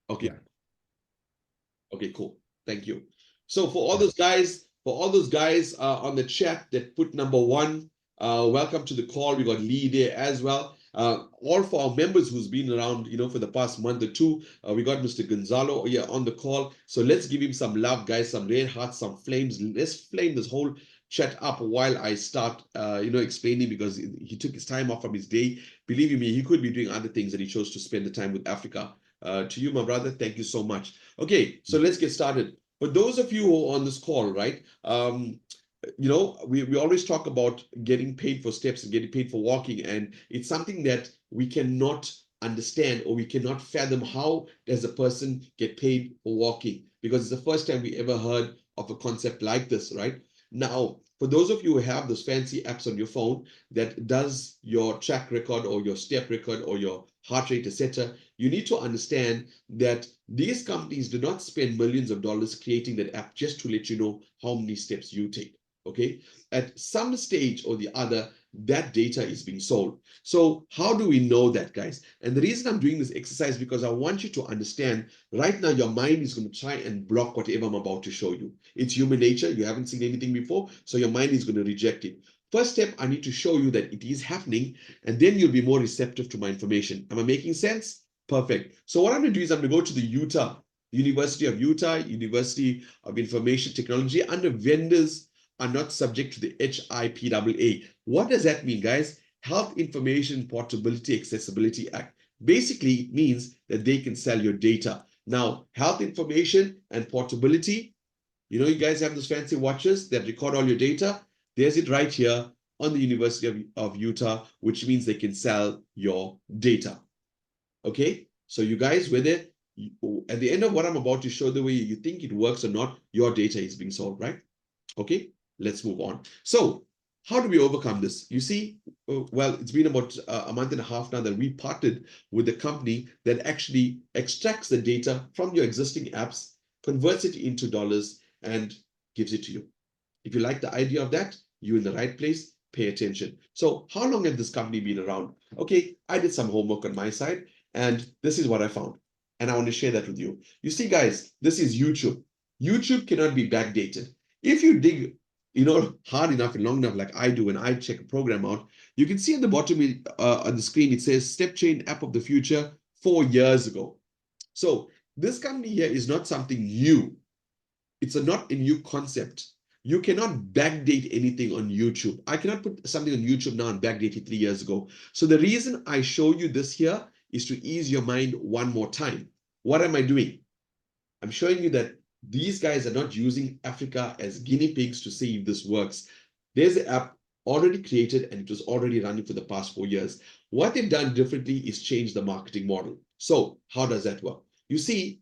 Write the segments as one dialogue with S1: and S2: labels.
S1: Okay.
S2: Yeah.
S1: Okay, cool. Thank you. So for all those guys on the chat that put number one, welcome to the call. We got Lee there as well. All for our members who's been around, for the past month or two. We got Mr. Gonzalo here on the call. So let's give him some love, guys, some red hearts, some flames. Let's flame this whole chat up while I start, explaining, because he took his time off from his day. Believe me, he could be doing other things, and he chose to spend the time with Africa. To you, my brother, thank you so much. Okay, so let's get started. For those of you who are on this call, right? We always talk about getting paid for steps and getting paid for walking, and it's something that we cannot understand, or we cannot fathom how does a person get paid for walking, because it's the first time we ever heard of a concept like this, right? Now, for those of you who have those fancy apps on your phone that does your track record or your step record or your heart rate, etc., you need to understand that these companies do not spend millions of dollars creating that app just to let you know how many steps you take. Okay, at some stage or the other, that data is being sold. So how do we know that, guys? And the reason I'm doing this exercise, because I want you to understand right now your mind is going to try and block whatever I'm about to show you. It's human nature. You haven't seen anything before, so your mind is going to reject it. First step, I need to show you that it is happening, and then you'll be more receptive to my information. Am I making sense? Perfect. So what I'm going to do is I'm going to go to the University of Utah, University of Information Technology, under vendors are not subject to the HIPAA. What does that mean, guys? Health Information Portability Accessibility Act. Basically, it means that they can sell your data. Now, health information and portability, you guys have those fancy watches that record all your data. There's it right here on the University of Utah, which means they can sell your data. Okay, so you guys, whether at the end of what I'm about to show, the way you think it works or not, your data is being sold, right? Okay, let's move on. So how do we overcome this? You see, well, it's been about a month and a half now that we partnered with a company that actually extracts the data from your existing apps, converts it into dollars, and gives it to you. If you like the idea of that, you're in the right place. Pay attention. So how long has this company been around? Okay, I did some homework on my side, and this is what I found. And I want to share that with you. You see, guys, this is YouTube. YouTube cannot be backdated. If you dig, hard enough and long enough, like I do when I check a program out, you can see at the bottom on the screen, it says Step Chain App of the Future 4 years ago. So this company here is not something new. It's not a new concept. You cannot backdate anything on YouTube. I cannot put something on YouTube now and backdate it 3 years ago. So the reason I show you this here is to ease your mind one more time. What am I doing? I'm showing you that these guys are not using Africa as guinea pigs to see if this works. There's an app already created and it was already running for the past 4 years. What they've done differently is change the marketing model. So how does that work? You see,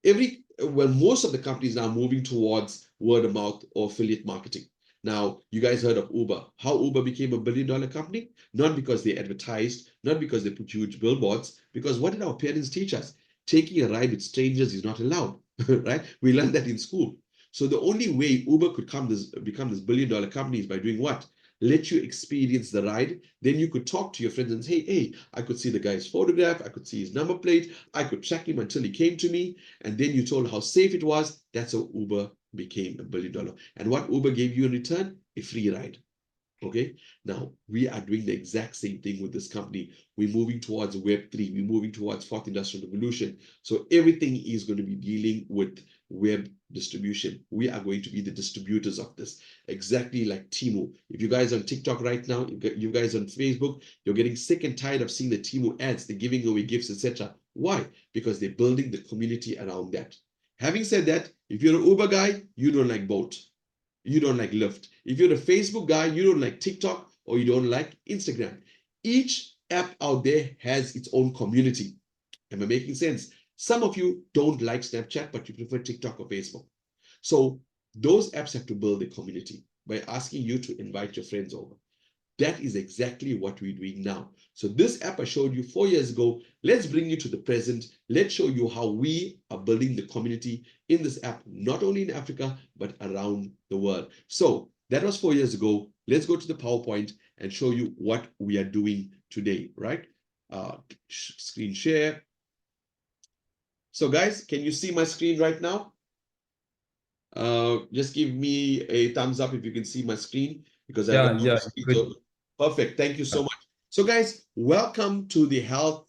S1: most of the companies now are moving towards word of mouth or affiliate marketing. Now, you guys heard of Uber. How Uber became $1 billion company? Not because they advertised, not because they put huge billboards, because what did our parents teach us? Taking a ride with strangers is not allowed, right? We learned that in school. So the only way Uber could become this $1 billion company is by doing what? Let you experience the ride. Then you could talk to your friends and say, hey, I could see the guy's photograph, I could see his number plate, I could track him until he came to me, and then you told how safe it was. That's how Uber became $1 billion. And what Uber gave you in return? A free ride. Okay, now we are doing the exact same thing with this company. We're moving towards Web3, we're moving towards fourth industrial revolution. So everything is going to be dealing with web distribution. We are going to be the distributors of this, exactly like Temu. If you guys are on TikTok right now, you guys on Facebook, you're getting sick and tired of seeing the Temu ads, they're giving away gifts, etc. Why? Because they're building the community around that. Having said that, if you're an Uber guy, you don't like Bolt. You don't like Lyft. If you're a Facebook guy, you don't like TikTok or you don't like Instagram. Each app out there has its own community. Am I making sense? Some of you don't like Snapchat, but you prefer TikTok or Facebook. So those apps have to build a community by asking you to invite your friends over. That is exactly what we're doing now. So this app I showed you 4 years ago, let's bring you to the present. Let's show you how we are building the community in this app, not only in Africa, but around the world. So that was 4 years ago. Let's go to the PowerPoint and show you what we are doing today, right? Screen share. So guys, can you see my screen right now? Just give me a thumbs up if you can see my screen, because I got
S2: Yeah,
S1: two
S2: yeah,
S1: screens
S2: good.
S1: open. Perfect. Thank you so
S2: Yeah,
S1: much. So guys, welcome to the Health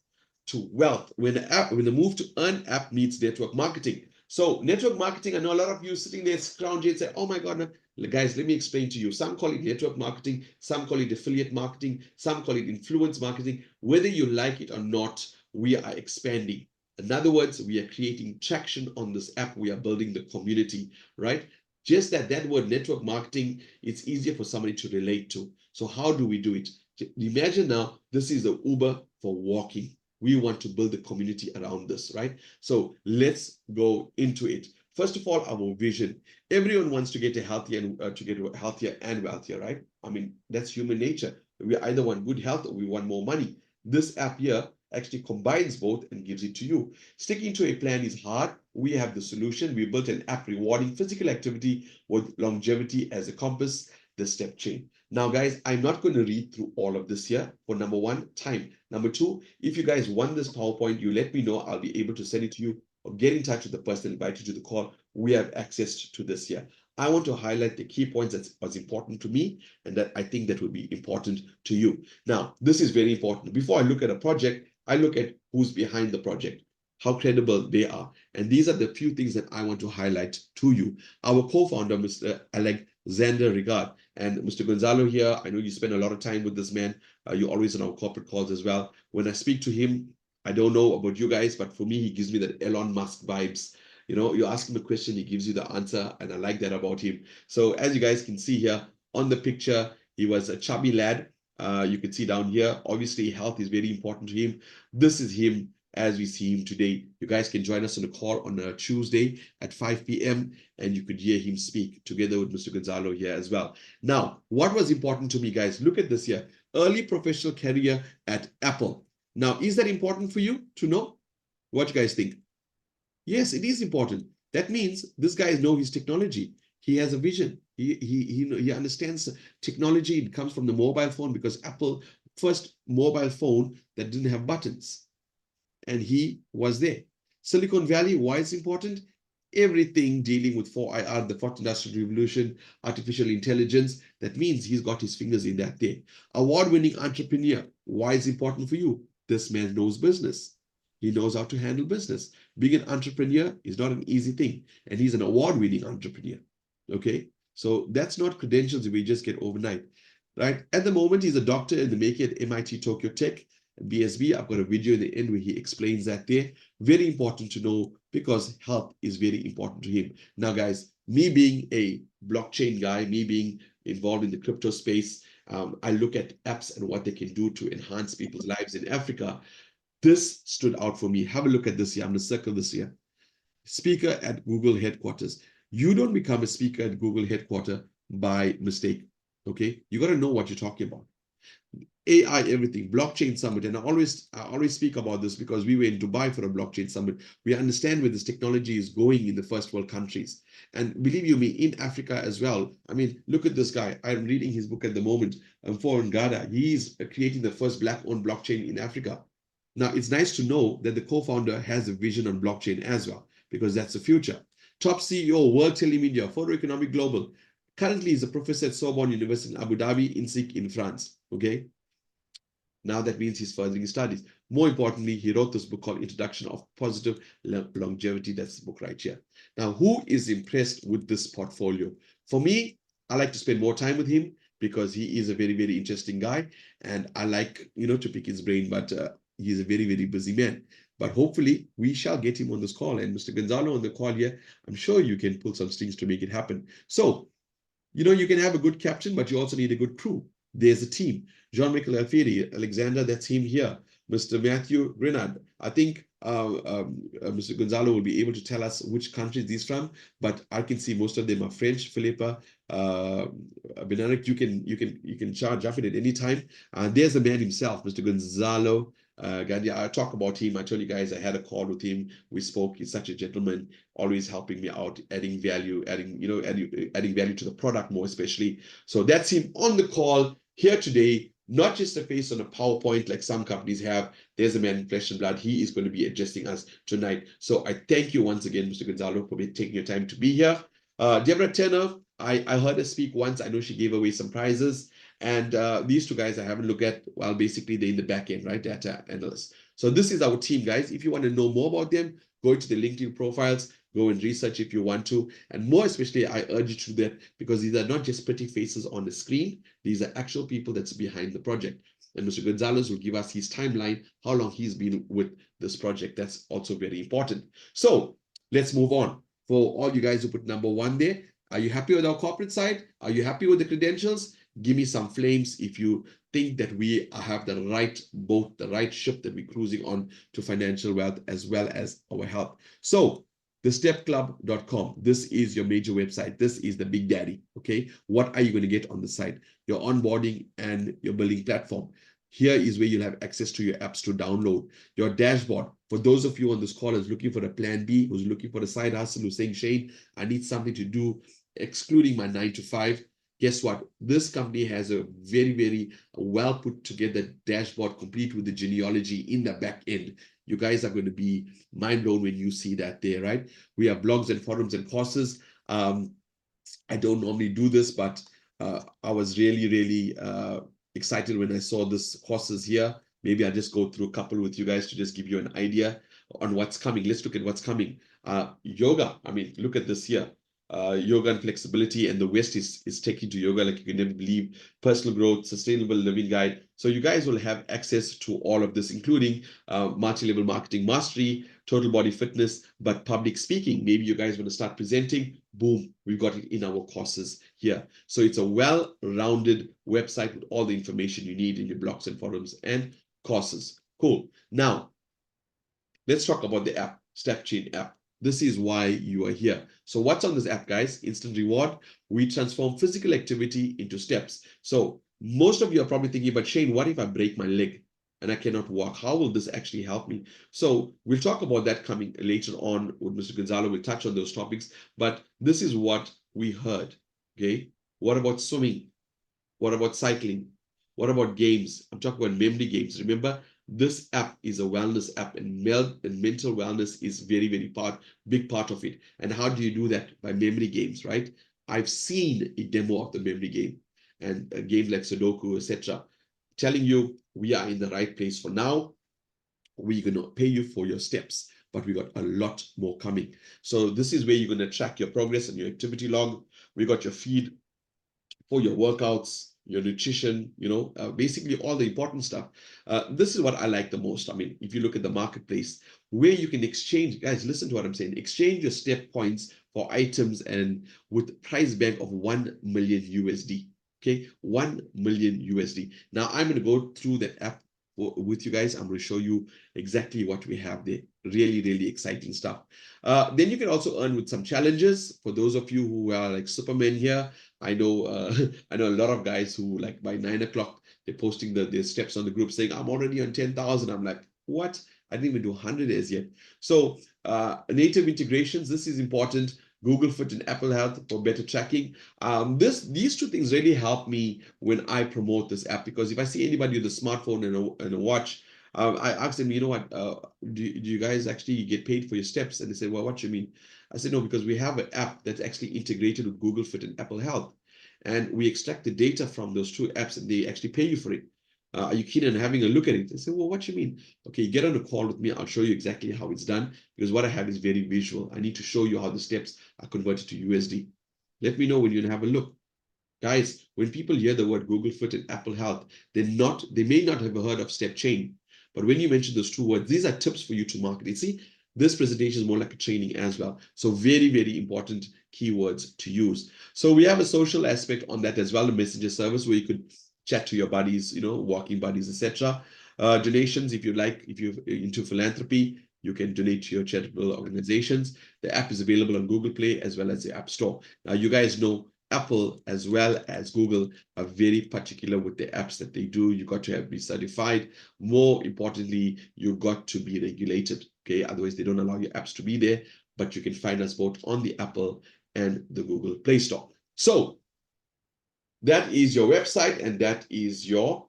S1: to Wealth, when the move to earn app meets network marketing. So network marketing, I know a lot of you sitting there scrounging and say, oh my God, no. Guys, let me explain to you. Some call it network marketing, some call it affiliate marketing, some call it influence marketing. Whether you like it or not, we are expanding. In other words, we are creating traction on this app. We are building the community, right? Just that word network marketing, it's easier for somebody to relate to. So how do we do it? Imagine now, this is the Uber for walking. We want to build a community around this, right? So let's go into it. First of all, our vision. Everyone wants to get a healthier and healthier and wealthier, right? I mean, that's human nature. We either want good health or we want more money. This app here actually combines both and gives it to you. Sticking to a plan is hard. We have the solution. We built an app rewarding physical activity with longevity as a compass, the step chain. Now, guys, I'm not going to read through all of this here for number one, time. Number two, if you guys want this PowerPoint, you let me know. I'll be able to send it to you or get in touch with the person, invite you to the call. We have access to this here. I want to highlight the key points that was important to me and that I think that would be important to you. Now, this is very important. Before I look at a project, I look at who's behind the project, how credible they are. And these are the few things that I want to highlight to you. Our co-founder, Mr. Alexander Regard, and Mr. Gonzalo here, I know you spend a lot of time with this man. You're always on our corporate calls as well. When I speak to him, I don't know about you guys, but for me, he gives me that Elon Musk vibes. You know, you ask him a question, he gives you the answer, and I like that about him. So as you guys can see here on the picture, he was a chubby lad. You can see down here, obviously health is very important to him. This is him as we see him today. You guys can join us on a call on a Tuesday at 5 p.m. and you could hear him speak together with Mr. Gonzalo here as well. Now, what was important to me, guys? Look at this here. Early professional career at Apple. Now, is that important for you to know? What you guys think? Yes, it is important. That means this guy knows his technology. He has a vision. He understands technology. It comes from the mobile phone, because Apple first mobile phone that didn't have buttons, and he was there. Silicon Valley, why it's important? Everything dealing with 4IR, the fourth industrial revolution, artificial intelligence. That means he's got his fingers in that there. Award-winning entrepreneur, why is important for you? This man knows business. He knows how to handle business. Being an entrepreneur is not an easy thing, and he's an award-winning entrepreneur. Okay, so that's not credentials we just get overnight, right? At the moment, he's a doctor in the making at MIT Tokyo Tech. BSB, I've got a video in the end where he explains that there. Very important to know, because health is very important to him. Now, guys, me being a blockchain guy, me being involved in the crypto space, I look at apps and what they can do to enhance people's lives in Africa. This stood out for me. Have a look at this here. I'm going to circle this here. Speaker at Google headquarters. You don't become a speaker at Google headquarters by mistake. Okay, you got to know what you're talking about. AI everything, blockchain summit, and I always speak about this because we were in Dubai for a blockchain summit. We understand where this technology is going in the first world countries, and believe you me, in Africa as well. I mean, look at this guy. I'm reading his book at the moment. For Ngada, he's creating the first black-owned blockchain in Africa. Now, it's nice to know that the co-founder has a vision on blockchain as well, because that's the future. Top CEO, World Telemedia, Foro Economic Global. Currently, he's a professor at Sorbonne University in Abu Dhabi, INSEAD in France. Okay. Now that means he's furthering his studies. More importantly, he wrote this book called Introduction of Positive Longevity. That's the book right here. Now, who is impressed with this portfolio? For me, I like to spend more time with him because he is a very, very interesting guy. And I like, to pick his brain, but he's a very, very busy man. But hopefully, we shall get him on this call. And Mr. Gonzalo on the call here, I'm sure you can pull some strings to make it happen. So, you can have a good captain, but you also need a good crew. There's a team. Jean-Michel Alfieri, Alexander, that's him here. Mr. Matthew Grenard. I think Mr. Gonzalo will be able to tell us which countries he's from, but I can see most of them are French. Philippa, Benedict, you can jump in at any time. There's the man himself, Mr. Gonzalo. Gandia, I talk about him. I told you guys I had a call with him. We spoke. He's such a gentleman, always helping me out, adding value, adding value to the product more especially. So that's him on the call here today not just a face on a PowerPoint like some companies have. There's a man in flesh and blood. He is going to be addressing us tonight. So I thank you once again, Mr. Gonzalo, for taking your time to be here. Deborah Turner, I heard her speak once. I know she gave away some prizes. And these two guys I haven't looked at, well, basically they're in the back end, right? Data analysts. So this is our team, guys. If you want to know more about them, go to the LinkedIn profiles, go and research if you want to. And more especially, I urge you to do that because these are not just pretty faces on the screen. These are actual people that's behind the project. And Mr. Gonzalez will give us his timeline, how long he's been with this project. That's also very important. So let's move on. For all you guys who put number 1 there, are you happy with our corporate side? Are you happy with the credentials? Give me some flames if you think that we have the right boat, the right ship that we're cruising on to financial wealth as well as our health. So thestepclub.com, this is your major website. This is the big daddy, okay? What are you going to get on the site? Your onboarding and your building platform. Here is where you'll have access to your apps to download. Your dashboard. For those of you on this call who's looking for a plan B, who's looking for a side hustle, who's saying, Shane, I need something to do, excluding my 9 to 5. Guess what? This company has a very, very well put together dashboard, complete with the genealogy in the back end. You guys are going to be mind blown when you see that there, right? We have blogs and forums and courses. I don't normally do this, but I was really, really excited when I saw this courses here. Maybe I'll just go through a couple with you guys to just give you an idea on what's coming. Let's look at what's coming. Yoga. I mean, look at this here. Yoga and flexibility, and the West is taking to yoga like you can never believe. Personal growth, sustainable living guide. So you guys will have access to all of this, including multi-level marketing mastery, total body fitness, but public speaking. Maybe you guys want to start presenting. Boom, we've got it in our courses here. So it's a well-rounded website with all the information you need in your blogs and forums and courses. Cool. Now, let's talk about the app, StepChain app. This is why you are here. So what's on this app, guys? Instant reward. We transform physical activity into steps. So most of you are probably thinking, but Shane, what if I break my leg and I cannot walk? How will this actually help me? So we'll talk about that coming later on with Mr. Gonzalo. We'll touch on those topics, but this is what we heard, okay? What about swimming? What about cycling? What about games? I'm talking about memory games. Remember, this app is a wellness app, and mental wellness is very, very big part of it. And how do you do that? By memory games, right? I've seen a demo of the memory game and a game like Sudoku, etc. Telling you we are in the right place for now. We're going to pay you for your steps, but we got a lot more coming. So this is where you're going to track your progress and your activity log. We got your feed for your workouts, your nutrition, basically all the important stuff. This is what I like the most. I mean, if you look at the marketplace, where you can exchange, guys, listen to what I'm saying, exchange your step points for items and with price bank of 1 million USD. Okay, 1 million USD. Now I'm going to go through that app with you guys. I'm going to show you exactly what we have there. Really, really exciting stuff. Then you can also earn with some challenges. For those of you who are like Superman here, I know I know a lot of guys who like by 9 o'clock, they're posting their steps on the group saying, I'm already on 10,000. I'm like, what? I didn't even do 100 as yet. So native integrations, this is important. Google Fit and Apple Health for better tracking. These two things really help me when I promote this app, because if I see anybody with a smartphone and a watch, I ask them, you know what, do you guys actually get paid for your steps? And they say, well, what do you mean? I said, no, because we have an app that's actually integrated with Google Fit and Apple Health. And we extract the data from those two apps and they actually pay you for it. Are you keen on having a look at it? They say, well, what do you mean? Okay, get on a call with me. I'll show you exactly how it's done, because what I have is very visual. I need to show you how the steps are converted to USD. Let me know when you have a look. Guys, when people hear the word Google Fit and Apple Health, they may not have heard of StepChain. But when you mention those two words, these are tips for you to market. You see, this presentation is more like a training as well. So very, very important keywords to use. So we have a social aspect on that as well, a messenger service where you could chat to your buddies, walking buddies, etc. Donations, if you're into philanthropy, you can donate to your charitable organizations. The app is available on Google Play as well as the App Store. Now, you guys know Apple as well as Google are very particular with the apps that they do. You got to be certified. More importantly, you got to be regulated. Okay, otherwise they don't allow your apps to be there. But you can find us both on the Apple and the Google Play Store. So that is your website and that is your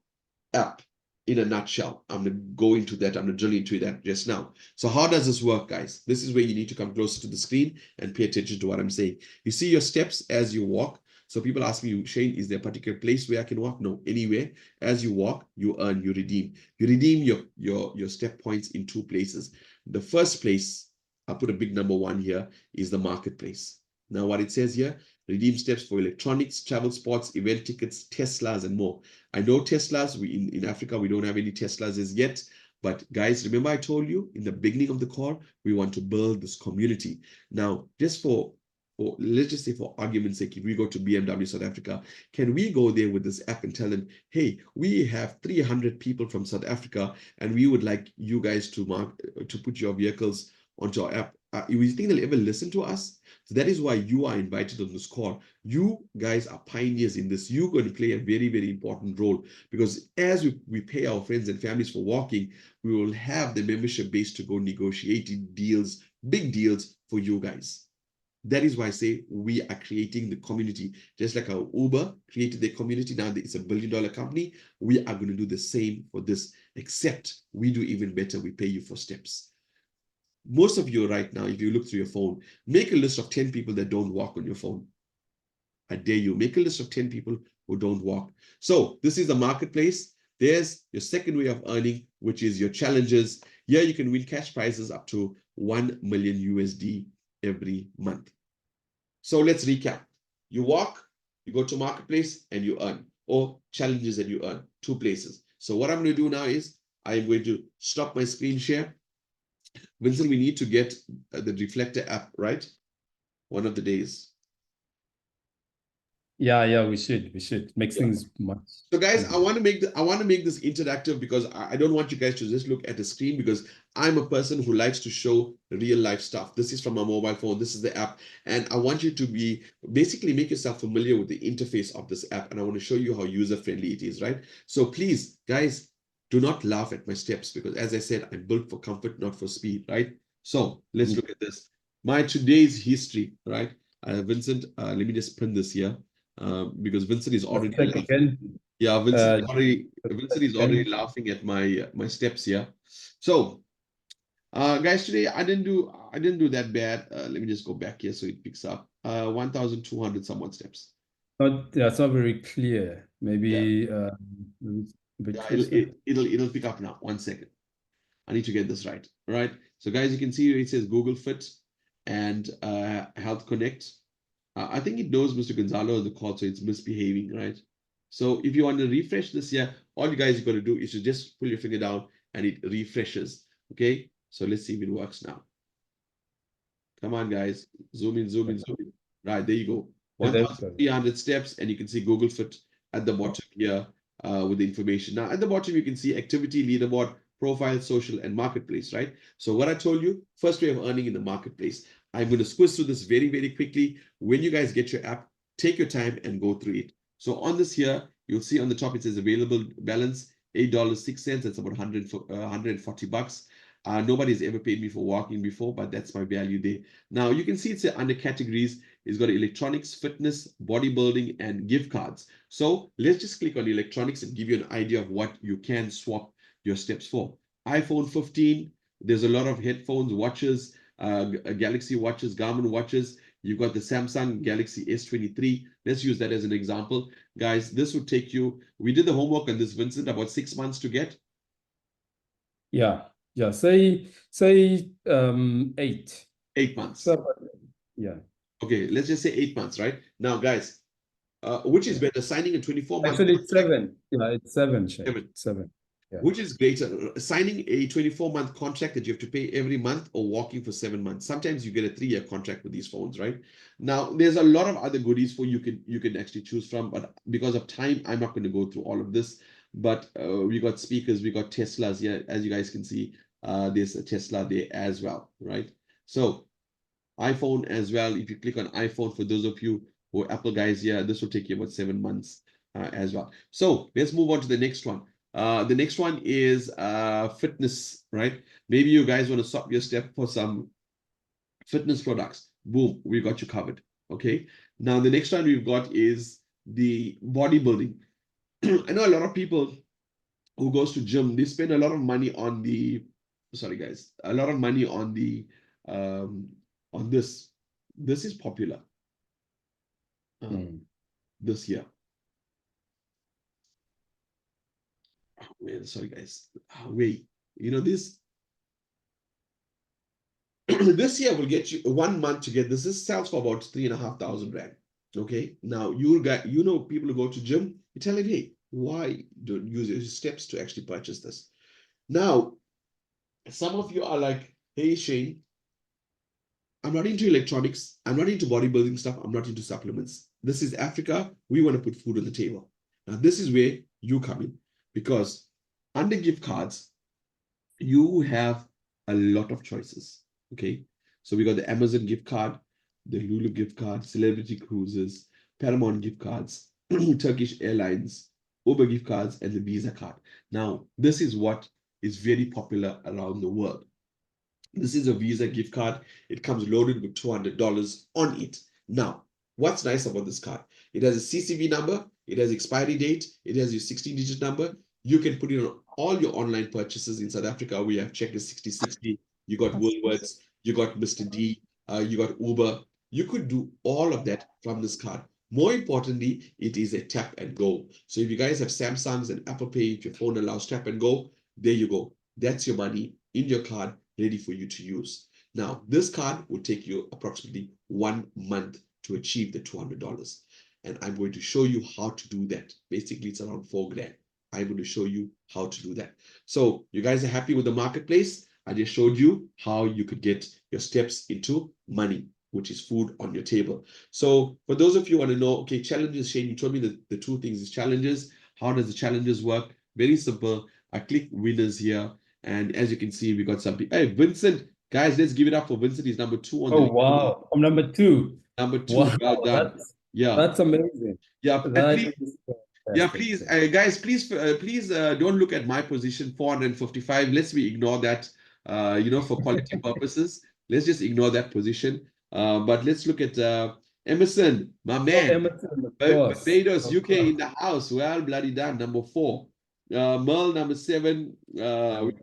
S1: app in a nutshell. I'm going to go into that. I'm going to drill into that just now. So how does this work, guys? This is where you need to come closer to the screen and pay attention to what I'm saying. You see your steps as you walk. So people ask me, Shane, is there a particular place where I can walk? No, anywhere. As you walk, you earn, you redeem. You redeem your step points in two places. The first place, I'll put a big number 1 here, is the marketplace. Now what it says here, redeem steps for electronics, travel sports, event tickets, Teslas, and more. I know Teslas, in Africa, we don't have any Teslas as yet. But guys, remember I told you in the beginning of the call, we want to build this community. Now, just for let's just say for argument's sake, if we go to BMW South Africa, can we go there with this app and tell them, hey, we have 300 people from South Africa, and we would like you guys to put your vehicles onto our app. You think they'll ever listen to us? So that is why you are invited on this call. You guys are pioneers in this. You're going to play a very, very important role, because as we pay our friends and families for walking, we will have the membership base to go negotiating deals, big deals for you guys. That is why I say we are creating the community. Just like our Uber created their community, now it's $1 billion company. We are going to do the same for this, except we do even better. We pay you for steps. Most of you right now, if you look through your phone, make a list of 10 people that don't walk on your phone. I dare you, make a list of 10 people who don't walk. So this is the marketplace. There's your second way of earning, which is your challenges. Here you can win cash prizes up to 1 million USD every month. So let's recap. You walk, you go to marketplace, and you earn, or challenges and you earn, 2 places. So what I'm going to do now is I'm going to stop my screen share. Vincent, we need to get the Reflector app, right? One of the days.
S2: Yeah, we should. Makes things much.
S1: So guys, I want to make this interactive, because I don't want you guys to just look at the screen, because I'm a person who likes to show real life stuff. This is from my mobile phone. This is the app. And I want you to basically make yourself familiar with the interface of this app. And I want to show you how user friendly it is, right? So please, guys, do not laugh at my steps, because as I said, I'm built for comfort, not for speed, right? So let's look at this. My today's history, right? Vincent, let me just print this here. Because Vincent is already laughing. Yeah, Vincent is already laughing at my steps here. So, guys, today I didn't do that bad. Let me just go back here so it picks up. 1,200 somewhat steps.
S2: It's not very clear. Maybe a bit closer.
S1: It'll pick up now. 1 second. I need to get this right. All right. So, guys, you can see it says Google Fit and Health Connect. I think it knows Mr. Gonzalo on the call, so it's misbehaving, right? So if you want to refresh this here, all you guys got to do is to just pull your finger down and it refreshes, okay? So let's see if it works now. Come on, guys. Zoom in, zoom in, zoom in. Right, there you go. 1,300 steps, and you can see Google Fit at the bottom here with the information. Now, at the bottom, you can see activity, leaderboard, profile, social, and marketplace, right? So what I told you, first way of earning in the marketplace. I'm going to squiz through this very, very quickly. When you guys get your app, take your time and go through it. So on this here, you'll see on the top, it says available balance, $8.06. That's about 140 bucks. Nobody's ever paid me for walking before, but that's my value there. Now you can see it's under categories. It's got electronics, fitness, bodybuilding, and gift cards. So let's just click on electronics and give you an idea of what you can swap your steps for. iPhone 15, there's a lot of headphones, watches, Galaxy watches, Garmin watches. You've got the Samsung Galaxy S23. Let's use that as an example. Guys, this would take you, we did the homework on this, Vincent, about 6 months to get.
S2: Yeah. Say 8.
S1: 8 months.
S2: So, yeah.
S1: Okay, let's just say 8 months, right? Now, guys, which is better, signing a 24-month?
S2: Actually, it's 7. Yeah, it's 7. 7. Yeah.
S1: Which is greater, signing a 24-month contract that you have to pay every month, or walking for 7 months? Sometimes you get a 3-year contract with these phones, right? Now, there's a lot of other goodies for you can actually choose from, but because of time, I'm not going to go through all of this. But we got speakers, we got Teslas here, as you guys can see. There's a Tesla there as well, right? So iPhone as well. If you click on iPhone, for those of you who are Apple guys here, this will take you about 7 months as well. So let's move on to the next one. The next one is fitness, right? Maybe you guys want to swap your step for some fitness products. Boom, we got you covered. Okay. Now the next one we've got is the bodybuilding. I know a lot of people who goes to gym, they spend a lot of money on the, sorry guys, a lot of money on the, on this. This is popular this year. Oh, man, sorry guys. Oh, wait, you know this. This year will get you 1 month to get this. This sells for about 3,500 rand. Okay, now you got, you know, people who go to gym, you tell them, hey, why don't use your steps to actually purchase this? Now, some of you are like, hey Shane, I'm not into electronics, I'm not into bodybuilding stuff, I'm not into supplements. This is Africa. We want to put food on the table. Now, this is where you come in, because under gift cards, you have a lot of choices. Okay, so we got the Amazon gift card, the Lulu gift card, Celebrity Cruises, Paramount gift cards, Turkish Airlines, Uber gift cards, and the Visa card. Now, this is what is very popular around the world. This is a Visa gift card. It comes loaded with $200 on it. Now, what's nice about this card? It has a CCV number, it has expiry date, it has your 16-digit number. You can put it on all your online purchases in South Africa. We have Checkers 6060, you got Woolworths, you got Mr. D, you got Uber. You could do all of that from this card. More importantly, it is a tap and go. So if you guys have Samsungs and Apple Pay, if your phone allows tap and go, there you go. That's your money in your card, ready for you to use. Now, this card will take you approximately 1 month to achieve the $200. And I'm going to show you how to do that. Basically, it's around 4 grand. I'm going to show you how to do that. So you guys are happy with the marketplace? I just showed you how you could get your steps into money, which is food on your table. So for those of you who want to know, okay, challenges, Shane, you told me that the two things is challenges. How does the challenges work? Very simple. I click winners here. And as you can see, we got some people. Hey, Vincent, guys, let's give it up for Vincent. He's number 2 on the
S2: Oh,
S1: list.
S2: wow. I'm number 2.
S1: Number 2,
S2: Wow,
S1: well done. Yeah,
S2: that's amazing.
S1: yeah. And
S2: That
S1: please,
S2: is
S1: yeah,
S2: fantastic.
S1: please, guys, please don't look at my position, 455. Let's we ignore that, for quality purposes. Let's just ignore that position. But let's look at Emerson, my
S2: Oh,
S1: man.
S2: Emerson, of course.
S1: Barbados,
S2: Of
S1: UK in
S2: course.
S1: the house. Well, bloody done. Number 4. Merle, number 7. We've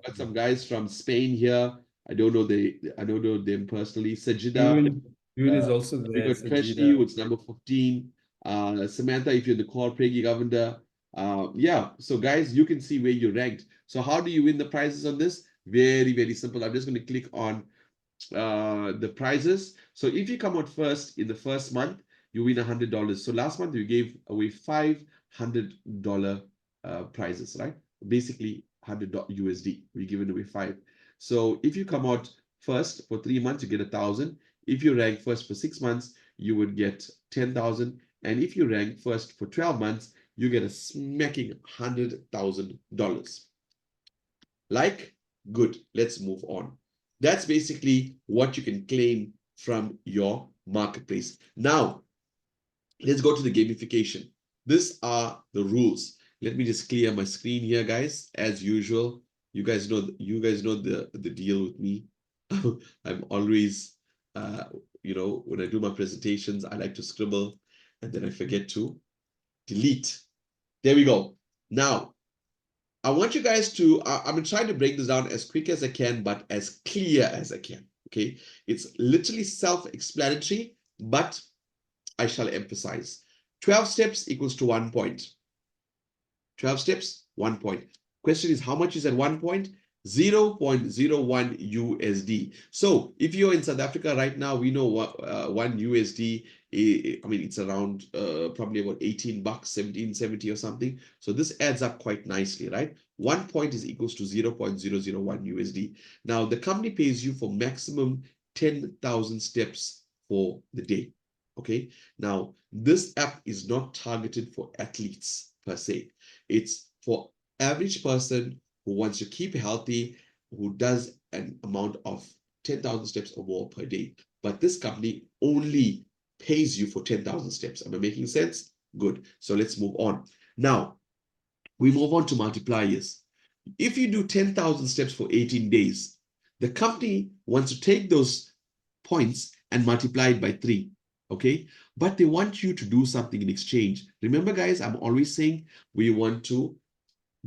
S1: got some guys from Spain here. I don't know I don't know them personally. Sajida,
S2: June is also
S1: we
S2: there,
S1: got Kreshni,
S2: Sajida.
S1: who's number 15. Samantha, if you're in the call, Peggy Govender. Yeah, so guys, you can see where you ranked. So how do you win the prizes on this? Very, very simple. I'm just going to click on the prizes. So if you come out first in the first month, you win $100. So last month we gave away $500 prizes, right? Basically $100 USD. We given away 5. So if you come out first for 3 months, you get 1,000. If you rank first for 6 months, you would get 10,000. And if you rank first for 12 months, you get a smacking $100,000. Like, good, let's move on. That's basically what you can claim from your marketplace. Now, let's go to the gamification. These are the rules. Let me just clear my screen here, guys. As usual, you guys know the deal with me. I'm always, when I do my presentations, I like to scribble and then I forget to delete. There we go. Now, I want you guys to, I'm trying to break this down as quick as I can, but as clear as I can, okay? It's literally self-explanatory, but I shall emphasize. 12 steps equals to 1 point. 12 steps, 1 point. Question is, how much is at 1 point? 0.01 USD. So if you're in South Africa right now, we know what 1 USD, I mean, it's around probably about 18 bucks, 17.70 or something. So this adds up quite nicely, right? 1 point is equals to 0.001 USD. Now, the company pays you for maximum 10,000 steps for the day. Okay. Now, this app is not targeted for athletes per se. It's for average person who wants to keep healthy, who does an amount of 10,000 steps or more per day. But this company only pays you for 10,000 steps. Am I making sense? Good. So let's move on. Now, we move on to multipliers. If you do 10,000 steps for 18 days, the company wants to take those points and multiply it by 3. Okay, but they want you to do something in exchange. Remember, guys, I'm always saying we want to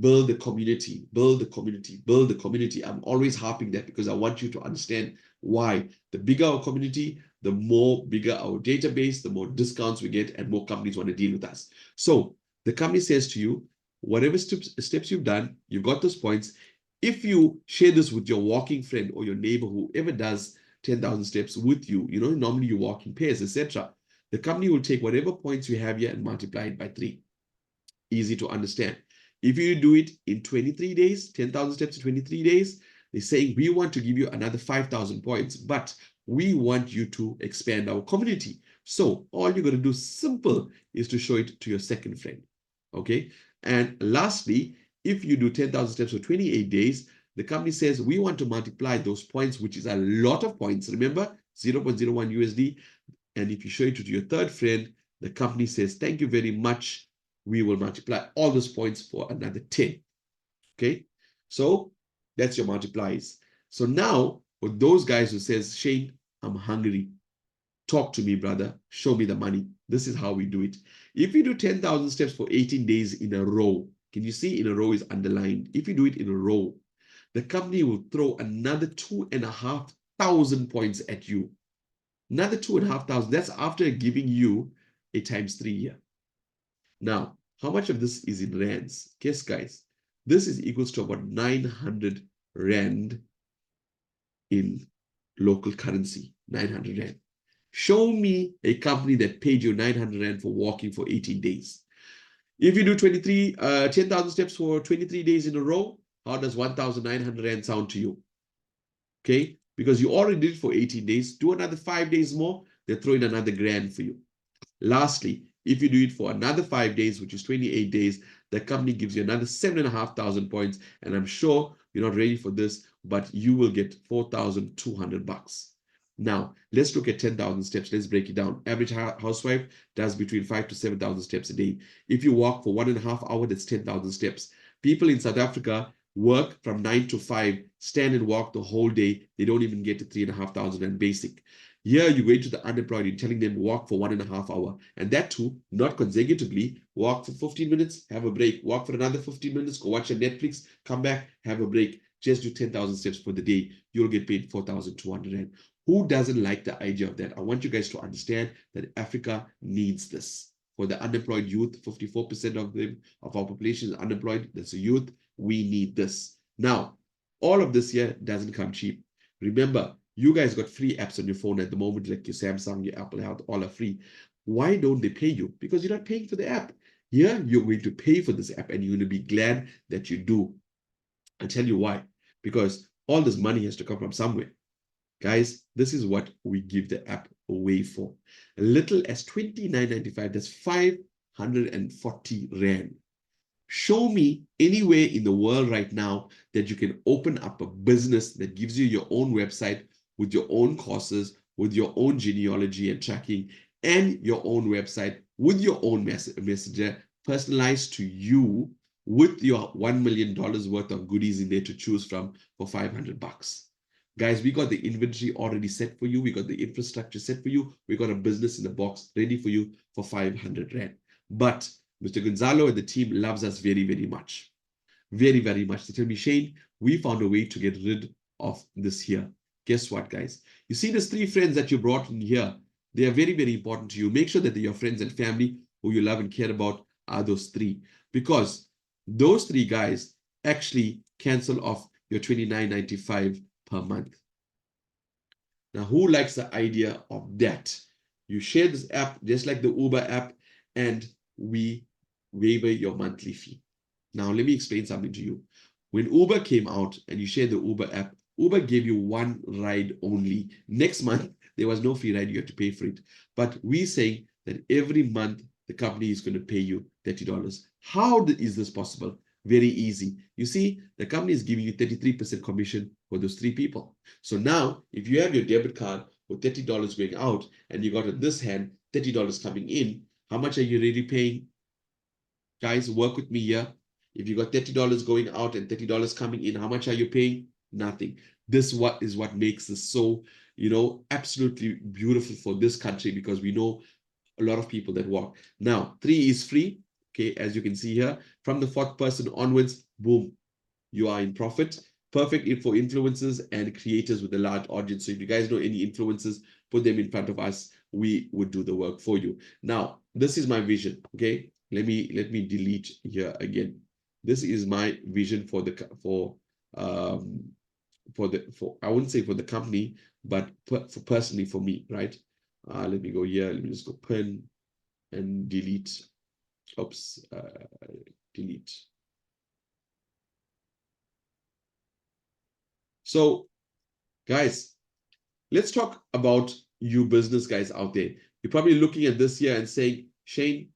S1: build the community, build the community, build the community. I'm always harping that because I want you to understand why. The bigger our community, the more bigger our database, the more discounts we get, and more companies want to deal with us. So the company says to you, whatever steps you've done, you've got those points. If you share this with your walking friend or your neighbor, whoever does 10,000 steps with you, normally you walk in pairs, etc. The company will take whatever points you have here and multiply it by 3. Easy to understand. If you do it in 23 days, 10,000 steps in 23 days, they're saying we want to give you another 5,000 points, but we want you to expand our community. So all you're going to do simple is to show it to your second friend. Okay. And lastly, if you do 10,000 steps for 28 days, the company says we want to multiply those points, which is a lot of points. Remember, 0.01 USD. And if you show it to your third friend, the company says, thank you very much. We will multiply all those points for another 10. Okay, so that's your multipliers. So now for those guys who says, Shane, I'm hungry. Talk to me, brother. Show me the money. This is how we do it. If you do 10,000 steps for 18 days in a row, can you see in a row is underlined? If you do it in a row, the company will throw another 2,500 points at you. Another 2,500. That's after giving you a ×3 year. Now, how much of this is in rands? Guess, guys. This is equals to about 900 rand in local currency. 900 rand. Show me a company that paid you 900 rand for walking for 18 days. If you do 10,000 steps for 23 days in a row, how does 1,900 rand sound to you? Okay, because you already did it for 18 days. Do another 5 days more, they're throwing another grand for you. Lastly, if you do it for another 5 days, which is 28 days, the company gives you another 7,500 points. And I'm sure you're not ready for this, but you will get 4,200 bucks. Now, let's look at 10,000 steps. Let's break it down. Average housewife does between 5,000 to 7,000 steps a day. If you walk for 1.5 hours, that's 10,000 steps. People in South Africa work from 9 to 5, stand and walk the whole day. They don't even get to 3,500 and basic. Here you go to the unemployed, you're telling them walk for 1.5 hours. And that too, not consecutively, walk for 15 minutes, have a break, walk for another 15 minutes, go watch a Netflix, come back, have a break. Just do 10,000 steps for the day. You'll get paid 4,200 rand. Who doesn't like the idea of that? I want you guys to understand that Africa needs this. For the unemployed youth, 54% of our population is unemployed. That's a youth. We need this. Now, all of this here doesn't come cheap. Remember, you guys got free apps on your phone at the moment, like your Samsung, your Apple Health, all are free. Why don't they pay you? Because you're not paying for the app. Here, you're going to pay for this app and you're going to be glad that you do. I'll tell you why. Because all this money has to come from somewhere. Guys, this is what we give the app away for. A little as 29.95, that's 540 rand. Show me anywhere in the world right now that you can open up a business that gives you your own website with your own courses, with your own genealogy and tracking, and your own website with your own messenger, personalized to you with your $1 million worth of goodies in there to choose from for 500 bucks. Guys, we got the inventory already set for you. We got the infrastructure set for you. We got a business in the box ready for you for 500 rand. But Mr. Gonzalo and the team loves us very, very much. Very, very much. They tell me, Shane, we found a way to get rid of this here. Guess what, guys? You see these 3 friends that you brought in here? They are very, very important to you. Make sure that your friends and family who you love and care about are those 3. Because those 3 guys actually cancel off your $29.95 per month. Now, who likes the idea of that? You share this app just like the Uber app, and we waiver your monthly fee. Now, let me explain something to you. When Uber came out and you share the Uber app, Uber gave you 1 ride only. Next month, there was no free ride. You have to pay for it. But we say that every month, the company is going to pay you $30. How is this possible? Very easy. You see, the company is giving you 33% commission for those 3 people. So now, if you have your debit card with $30 going out, and you got in this hand $30 coming in, how much are you really paying? Guys, work with me here. If you got $30 going out and $30 coming in, how much are you paying? Nothing. This is what makes this so, absolutely beautiful for this country, because we know a lot of people that walk. Now, 3 is free. Okay, as you can see here, from the fourth person onwards, boom, you are in profit. Perfect for influencers and creators with a large audience. So if you guys know any influencers, put them in front of us. We would do the work for you. Now, this is my vision. Okay, let me delete here again. This is my vision for the I wouldn't say for the company, but personally for me, right? Let me go here. Let me just go pen and delete. Oops, delete. So, guys, let's talk about you business guys out there. You're probably looking at this here and saying, Shane,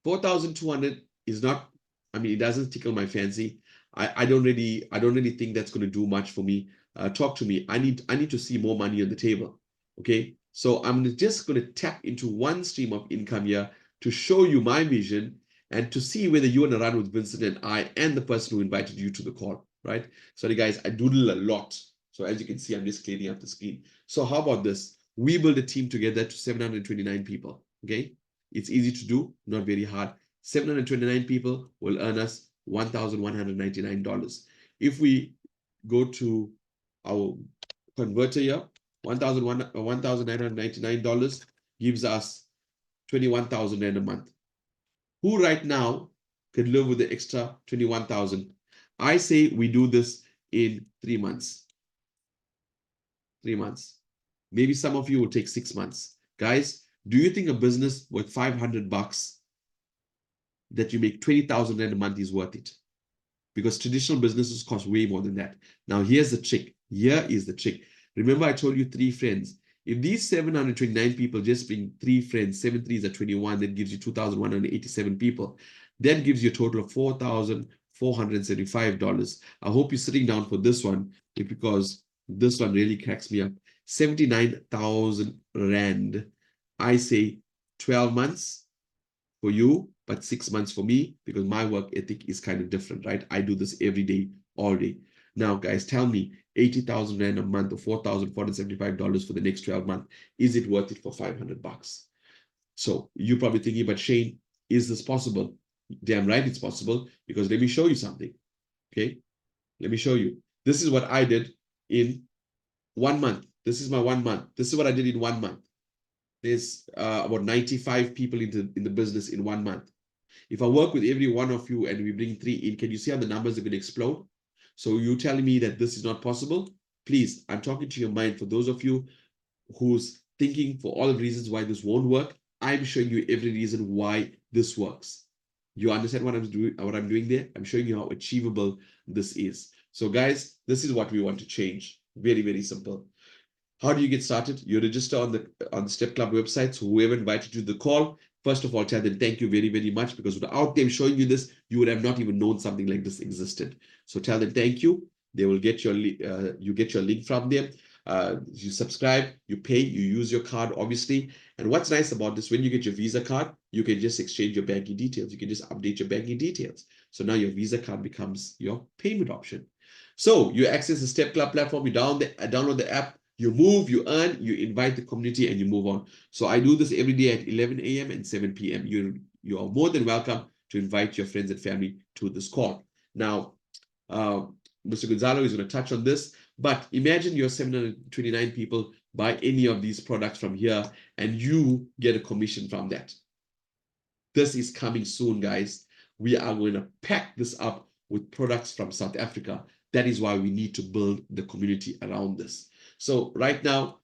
S1: 4,200 is not, I mean, it doesn't tickle my fancy. I don't really think that's going to do much for me. Talk to me. I need to see more money on the table. Okay. So I'm just going to tap into one stream of income here to show you my vision and to see whether you want to run with Vincent and I and the person who invited you to the call, right? Sorry, guys, I doodle a lot. So as you can see, I'm just cleaning up the screen. So how about this? We build a team together to 729 people, okay? It's easy to do, not very hard. 729 people will earn us $1,199. If we go to our converter here, $1,999 gives us 21,000 Rand a month. Who right now can live with the extra 21,000? I say we do this in 3 months. 3 months. Maybe some of you will take 6 months. Guys, do you think a business worth $500 that you make 20,000 Rand a month is worth it? Because traditional businesses cost way more than that. Now, here's the trick. Here is the trick. Remember, I told you 3 friends. If these 729 people just bring 3 friends, 7 threes are 21, that gives you 2,187 people. That gives you a total of $4,475. I hope you're sitting down for this one because this one really cracks me up. 79,000 Rand. I say 12 months for you, but 6 months for me because my work ethic is kind of different, right? I do this every day, all day. Now, guys, tell me, 80,000 Rand a month or $4,475 for the next 12 months, is it worth it for $500? So you're probably thinking, but Shane, is this possible? Damn right it's possible, because let me show you something, okay? Let me show you. This is what I did in 1 month. This is my 1 month. This is what I did in 1 month. There's about 95 people in the business in 1 month. If I work with every one of you and we bring 3 in, can you see how the numbers are going to explode? So you telling me that this is not possible? Please, I'm talking to your mind. For those of you who's thinking for all the reasons why this won't work, I'm showing you every reason why this works. You understand what I'm doing there? I'm showing you how achievable this is. So guys, this is what we want to change. Very, very simple. How do you get started? You register on the Step Club website. So whoever invited you to the call, first of all, tell them thank you very, very much, because without them showing you this, you would have not even known something like this existed. So tell them thank you. They will get your you get your link from them. You subscribe, you pay, you use your card, obviously. And what's nice about this, when you get your Visa card, you can just exchange your banking details. You can just update your banking details. So now your Visa card becomes your payment option. So you access the Step Club platform, you download the app, you move, you earn, you invite the community, and you move on. So I do this every day at 11 a.m. and 7 p.m. You are more than welcome to invite your friends and family to this call. Now, Mr. Gonzalo is going to touch on this, but imagine you're 729 people buy any of these products from here, and you get a commission from that. This is coming soon, guys. We are going to pack this up with products from South Africa. That is why we need to build the community around this. So right now,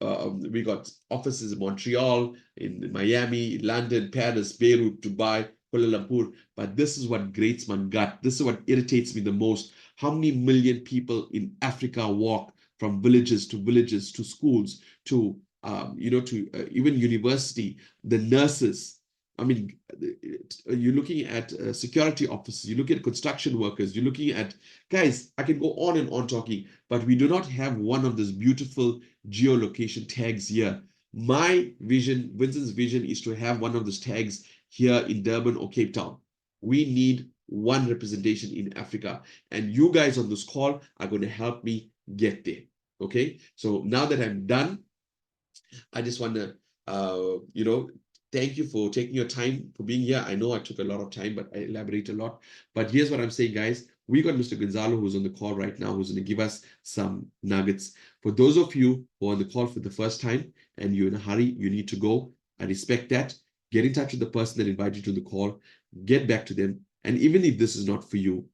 S1: we got offices in Montreal, in Miami, London, Paris, Beirut, Dubai, Kuala Lumpur. But this is what grates my gut. This is what irritates me the most. How many million people in Africa walk from villages to schools to to even university? The nurses. I mean, you're looking at security officers, you look at construction workers, you're looking at, guys, I can go on and on talking, but we do not have one of those beautiful geolocation tags here. My vision, Vincent's vision, is to have one of those tags here in Durban or Cape Town. We need one representation in Africa, and you guys on this call are going to help me get there. Okay, so now that I'm done, I just want to thank you for taking your time for being here. I know I took a lot of time, but I elaborate a lot. But here's what I'm saying, guys. We got Mr. Gonzalo, who's on the call right now, who's going to give us some nuggets. For those of you who are on the call for the first time and you're in a hurry, you need to go. I respect that. Get in touch with the person that invited you to the call. Get back to them. And even if this is not for you,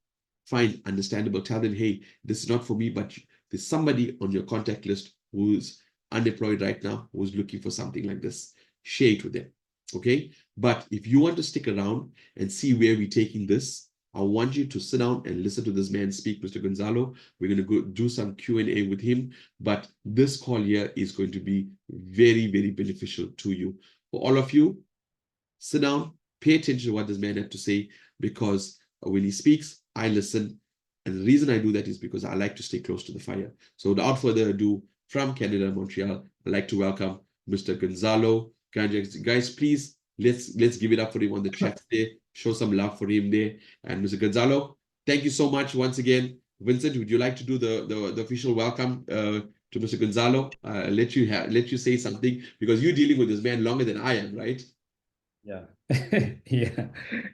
S1: fine, understandable. Tell them, hey, this is not for me, but there's somebody on your contact list who's unemployed right now, who's looking for something like this. Share it with them, okay? But if you want to stick around and see where we're taking this, I want you to sit down and listen to this man speak, Mr. Gonzalo. We're going to go do some Q&A with him, but this call here is going to be very, very beneficial to you. For all of you, sit down, pay attention to what this man had to say, because when he speaks, I listen. And the reason I do that is because I like to stay close to the fire. So without further ado, from Canada, Montreal, I'd like to welcome Mr. Gonzalo. Guys, please, let's give it up for him on the chat there. Show some love for him there. And Mr. Gonzalo, thank you so much once again. Vincent, would you like to do the official welcome to Mr. Gonzalo? Let you say something, because you're dealing with this man longer than I am, right?
S2: Yeah. Yeah.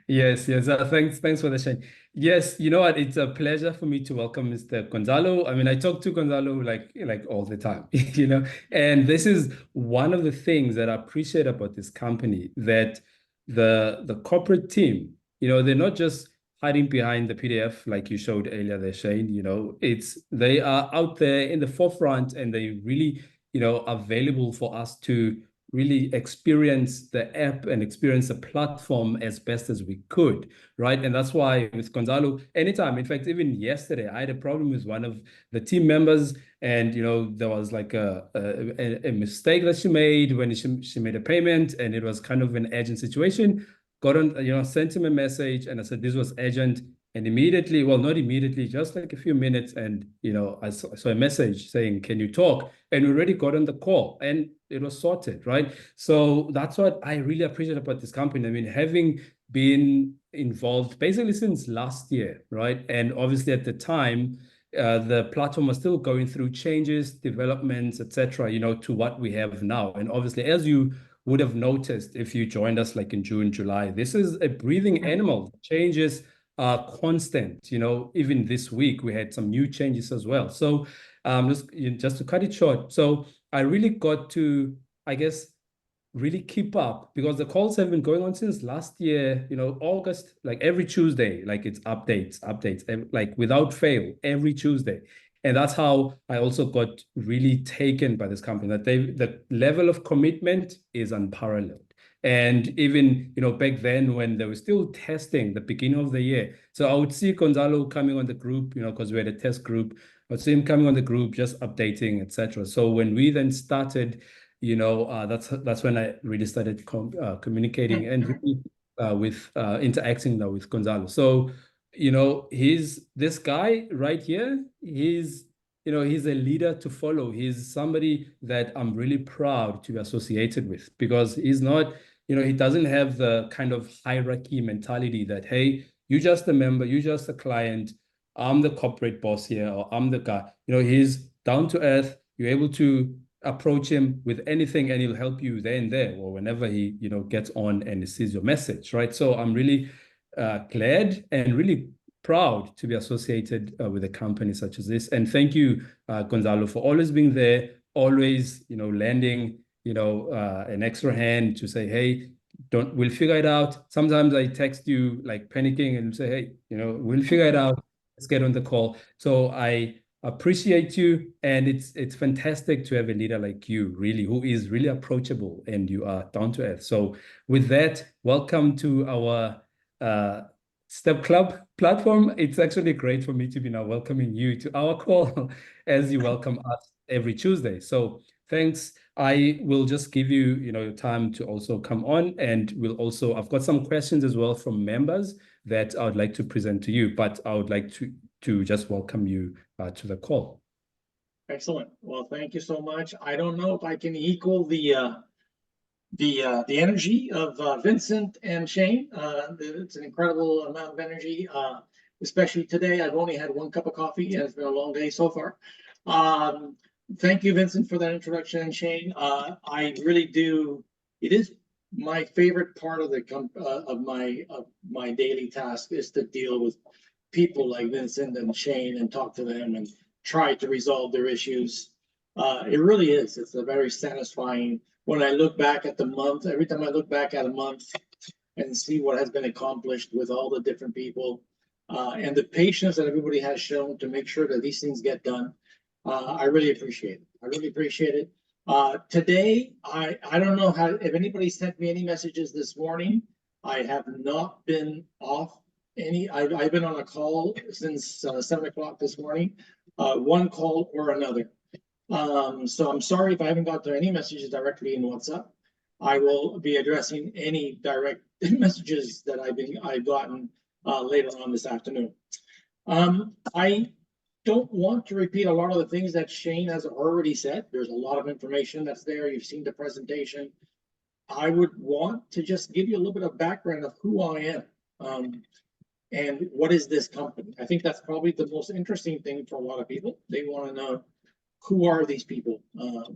S2: Yes. Thanks for the shine. Yes, you know what? It's a pleasure for me to welcome Mr. Gonzalo. I mean, I talk to Gonzalo like all the time, and this is one of the things that I appreciate about this company, that the corporate team, they're not just hiding behind the PDF like you showed earlier there, Shane. They are out there in the forefront, and they really, available for us to really experience the app and experience the platform as best as we could, right? And that's why with Gonzalo, anytime, in fact, even yesterday, I had a problem with one of the team members, and there was like a mistake that she made when she made a payment, and it was kind of an urgent situation. Got on, sent him a message, and I said this was urgent. And immediately, well, not immediately, just like a few minutes, and I saw a message saying, "Can you talk?" And we already got on the call, and it was sorted, right? So that's what I really appreciate about this company. I mean, having been involved basically since last year, right? And obviously at the time, the platform was still going through changes, developments, etc., to what we have now. And obviously, as you would have noticed if you joined us like in June, July, this is a breathing animal. Changes are constant. Even this week we had some new changes as well. So just to cut it short, so I really got to, I guess, really keep up, because the calls have been going on since last year, August, like every Tuesday, like it's updates, like without fail, every Tuesday. And that's how I also got really taken by this company, that the level of commitment is unparalleled. And even, back then when they were still testing the beginning of the year. So I would see Gonzalo coming on the group, because we had a test group. I would see him coming on the group, just updating, etc. So when we then started, that's when I really started communicating and really with interacting now with Gonzalo. So, he's this guy right here. He's a leader to follow. He's somebody that I'm really proud to be associated with, because he's not, he doesn't have the kind of hierarchy mentality that, hey, you're just a member, you're just a client, I'm the corporate boss here, or I'm the guy. He's down to earth. You're able to approach him with anything, and he'll help you there and there, or whenever he, gets on and he sees your message, right? So I'm really glad and really proud to be associated with a company such as this. And thank you, Gonzalo, for always being there, always, lending, an extra hand to say, hey, we'll figure it out. Sometimes I text you like panicking and say, hey, we'll figure it out. Let's get on the call. So I appreciate you, and it's fantastic to have a leader like you, really, who is really approachable, and you are down to earth. So with that, welcome to our Step Club platform. It's actually great for me to be now welcoming you to our call as you welcome us every Tuesday. So thanks. I will just give you, time to also come on, and I've got some questions as well from members that I would like to present to you, but I would like to just welcome you to the call.
S3: Excellent. Well, thank you so much. I don't know if I can equal the energy of Vincent and Shane. It's an incredible amount of energy, especially today. I've only had one cup of coffee, and it's been a long day so far. Thank you, Vincent, for that introduction, and Shane. I really do. It is my favorite part of my daily task is to deal with people like Vincent and Shane and talk to them and try to resolve their issues. It really is. It's a very satisfying when I look back at the month. Every time I look back at a month and see what has been accomplished with all the different people and the patience that everybody has shown to make sure that these things get done. I really appreciate it. I really appreciate it. Today, I don't know if anybody sent me any messages this morning. I have not been off any. I've been on a call since 7 o'clock this morning, one call or another. So I'm sorry if I haven't got any messages directly in WhatsApp. I will be addressing any direct messages that I've gotten later on this afternoon. I don't want to repeat a lot of the things that Shane has already said. There's a lot of information that's there. You've seen the presentation. I would want to just give you a little bit of background of who I am and what is this company. I think that's probably the most interesting thing for a lot of people. They want to know, who are these people?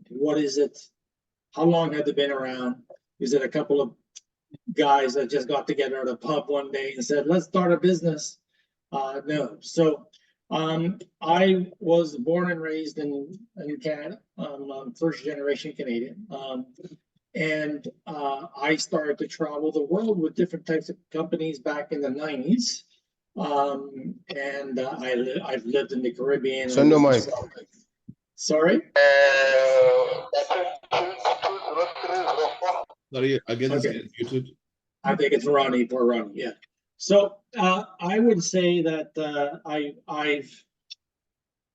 S3: What is it? How long have they been around? Is it a couple of guys that just got together at a pub one day and said, let's start a business? No. So I was born and raised in Canada. I'm first generation Canadian. And I started to travel the world with different types of companies back in the 90s. And I've lived in the Caribbean.
S4: So no mic.
S3: Sorry?
S1: Sorry, again,
S3: Okay.
S1: it's muted.
S3: I think it's Ronnie, poor Ronnie, yeah. So I would say that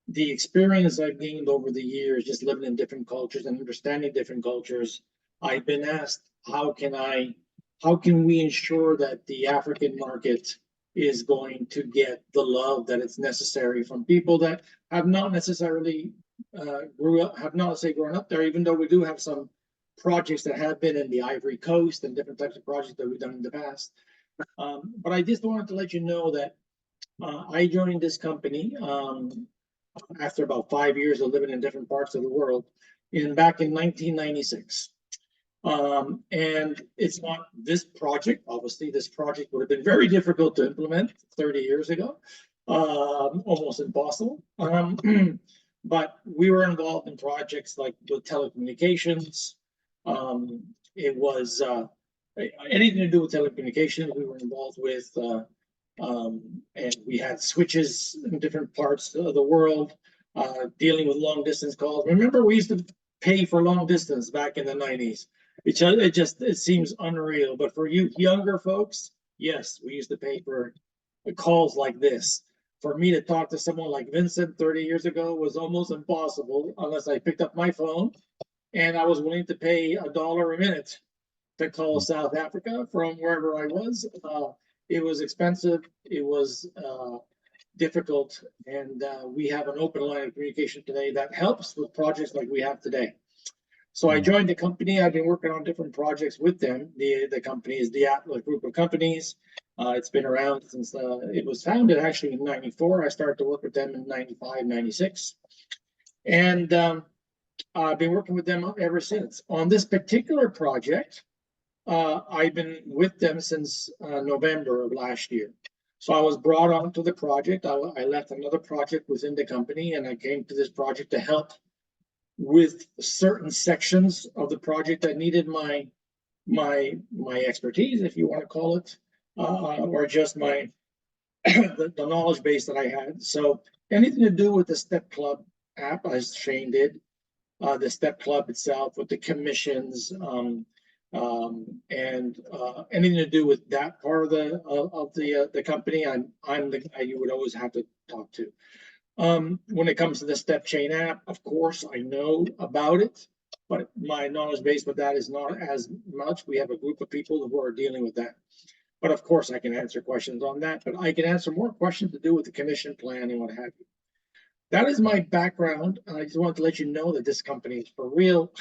S3: the experience I've gained over the years, just living in different cultures and understanding different cultures, I've been asked, how can we ensure that the African market is going to get the love that it's necessary from people that have not necessarily grown up there, even though we do have some projects that have been in the Ivory Coast and different types of projects that we've done in the past. But I just wanted to let you know that I joined this company after about 5 years of living in different parts of the world back in 1996. And it's not this project. Obviously, this project would have been very difficult to implement 30 years ago, almost impossible. But we were involved in projects like with telecommunications. It was anything to do with telecommunications we were involved with. And we had switches in different parts of the world, dealing with long distance calls. Remember, we used to pay for long distance back in the 90s. It seems unreal, but for you younger folks, yes, we used to pay for calls like this. For me to talk to someone like Vincent 30 years ago was almost impossible unless I picked up my phone and I was willing to pay $1 a minute to call South Africa from wherever I was. It was expensive. It was difficult, and we have an open line of communication today that helps with projects like we have today. So I joined the company. I've been working on different projects with them. The company is the Atlas Group of Companies. It's been around since it was founded actually in 94. I started to work with them in 95, 96. And I've been working with them ever since. On this particular project, I've been with them since November of last year. So I was brought onto the project. I left another project within the company, and I came to this project to help with certain sections of the project that needed my expertise, if you want to call it, or just my the knowledge base that I had. So anything to do with the Step Club app, as Shane did, the Step Club itself, with the commissions, and anything to do with that part of the company, I'm the guy you would always have to talk to. When it comes to the Step Chain app, of course, I know about it, but my knowledge base with that is not as much. We have a group of people who are dealing with that. But of course, I can answer questions on that, but I can answer more questions to do with the commission plan and what have you. That is my background. I just wanted to let you know that this company is for real.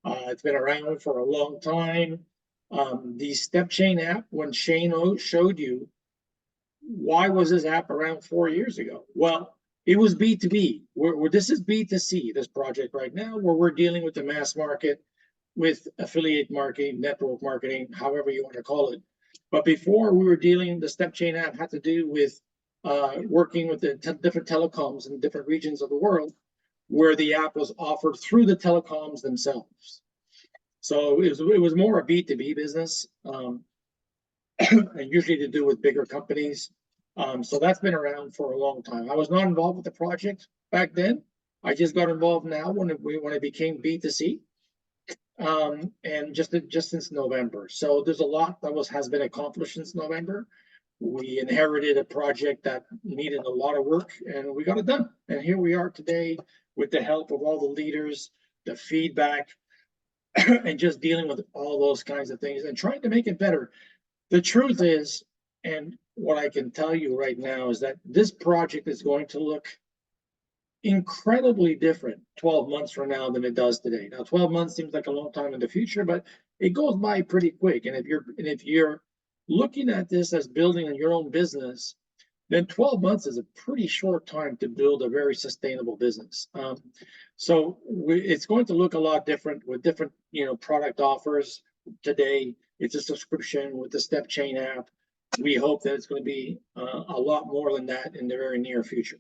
S3: It's been around for a long time. The Step Chain app, when Shane showed you, why was this app around 4 years ago? Well, it was B2B. This is B2C, this project right now, where we're dealing with the mass market. with affiliate marketing, network marketing, however you want to call it. But before we were dealing, the Step Chain app had to do with working with the different telecoms in different regions of the world, where the app was offered through the telecoms themselves. So it was more a B2B business, and usually to do with bigger companies. So that's been around for a long time. I was not involved with the project back then. I just got involved now when it became B2C, and just since November. So there's a lot that has been accomplished since November. We inherited a project that needed a lot of work, and we got it done. And here we are today with the help of all the leaders, the feedback, and just dealing with all those kinds of things and trying to make it better. The truth is, and what I can tell you right now is that this project is going to look incredibly different 12 months from now than it does today. Now, 12 months seems like a long time in the future, but it goes by pretty quick. And if you're looking at this as building your own business, then 12 months is a pretty short time to build a very sustainable business. So it's going to look a lot different with different, product offers. Today, it's a subscription with the Step Chain app. We hope that it's going to be a lot more than that in the very near future.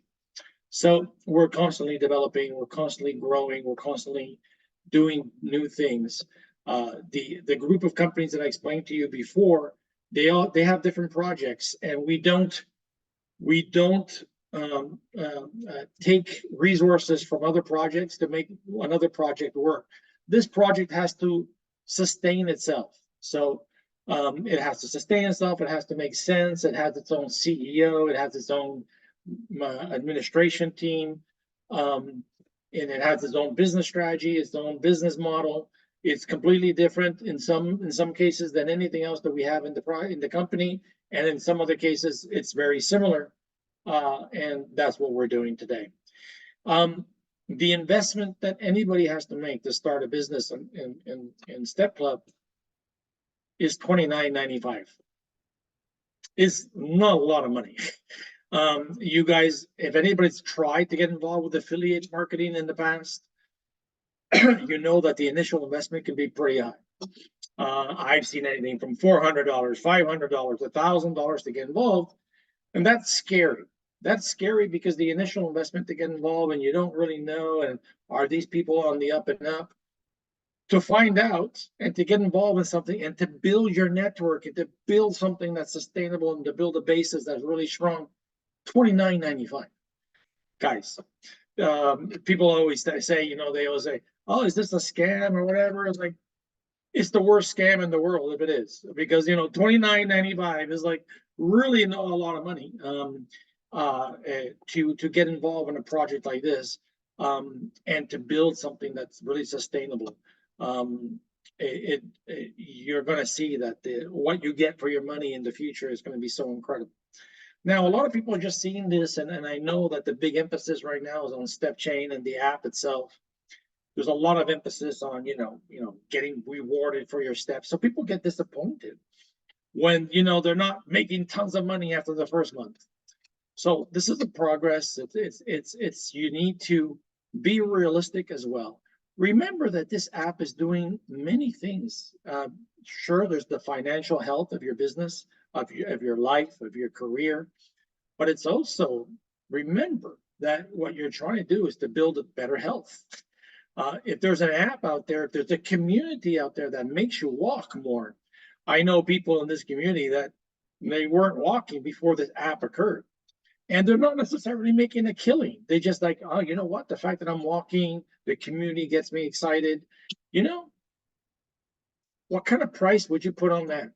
S3: So we're constantly developing, we're constantly growing, we're constantly doing new things. The group of companies that I explained to you before, they have different projects, and we don't take resources from other projects to make another project work. This project has to sustain itself. So it has to sustain itself. It has to make sense. It has its own CEO. It has its own administration team, and it has its own business strategy, its own business model. It's completely different in some cases than anything else that we have in the company, and in some other cases it's very similar. And that's what we're doing today. The investment that anybody has to make to start a business in Step Club is $29.95. It's not a lot of money. You guys, if anybody's tried to get involved with affiliate marketing in the past, you know that the initial investment can be pretty high. I've seen anything from $400, $500, $1,000 to get involved, and that's scary. That's scary because the initial investment to get involved, and you don't really know, and are these people on the up and up? To find out and to get involved in something and to build your network and to build something that's sustainable and to build a basis that's really strong, $29.95. Guys, people always say, they always say, oh, is this a scam or whatever? It's like, it's the worst scam in the world if it is, because $29.95 is like really not a lot of money to get involved in a project like this, and to build something that's really sustainable. You're going to see that what you get for your money in the future is going to be so incredible. Now, a lot of people are just seeing this, and I know that the big emphasis right now is on Step Chain and the app itself. There's a lot of emphasis on, getting rewarded for your steps. So people get disappointed when, they're not making tons of money after the first month. So this is a progress. You need to be realistic as well. Remember that this app is doing many things. Sure, there's the financial health of your business, of your life, of your career, but it's also, remember that what you're trying to do is to build a better health. If there's an app out there, if there's a community out there that makes you walk more. I know people in this community that they weren't walking before this app occurred. And they're not necessarily making a killing. They just like, oh, you know what? The fact that I'm walking, the community gets me excited. What kind of price would you put on that?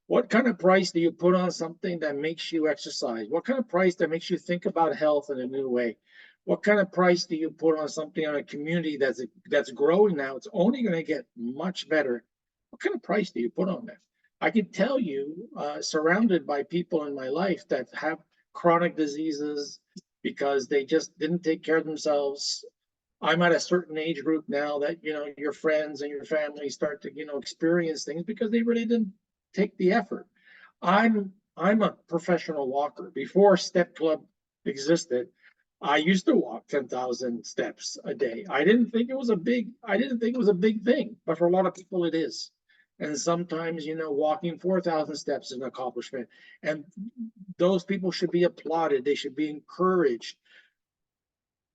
S3: What kind of price do you put on something that makes you exercise? What kind of price that makes you think about health in a new way? What kind of price do you put on something on a community that's growing now? It's only going to get much better. What kind of price do you put on that? I can tell you, surrounded by people in my life that have chronic diseases because they just didn't take care of themselves. I'm at a certain age group now that, your friends and your family start to, experience things because they really didn't take the effort. I'm a professional walker. Before Step Club existed, I used to walk 10,000 steps a day. I didn't think it was a big thing, but for a lot of people it is. And sometimes, walking 4,000 steps is an accomplishment. And those people should be applauded. They should be encouraged.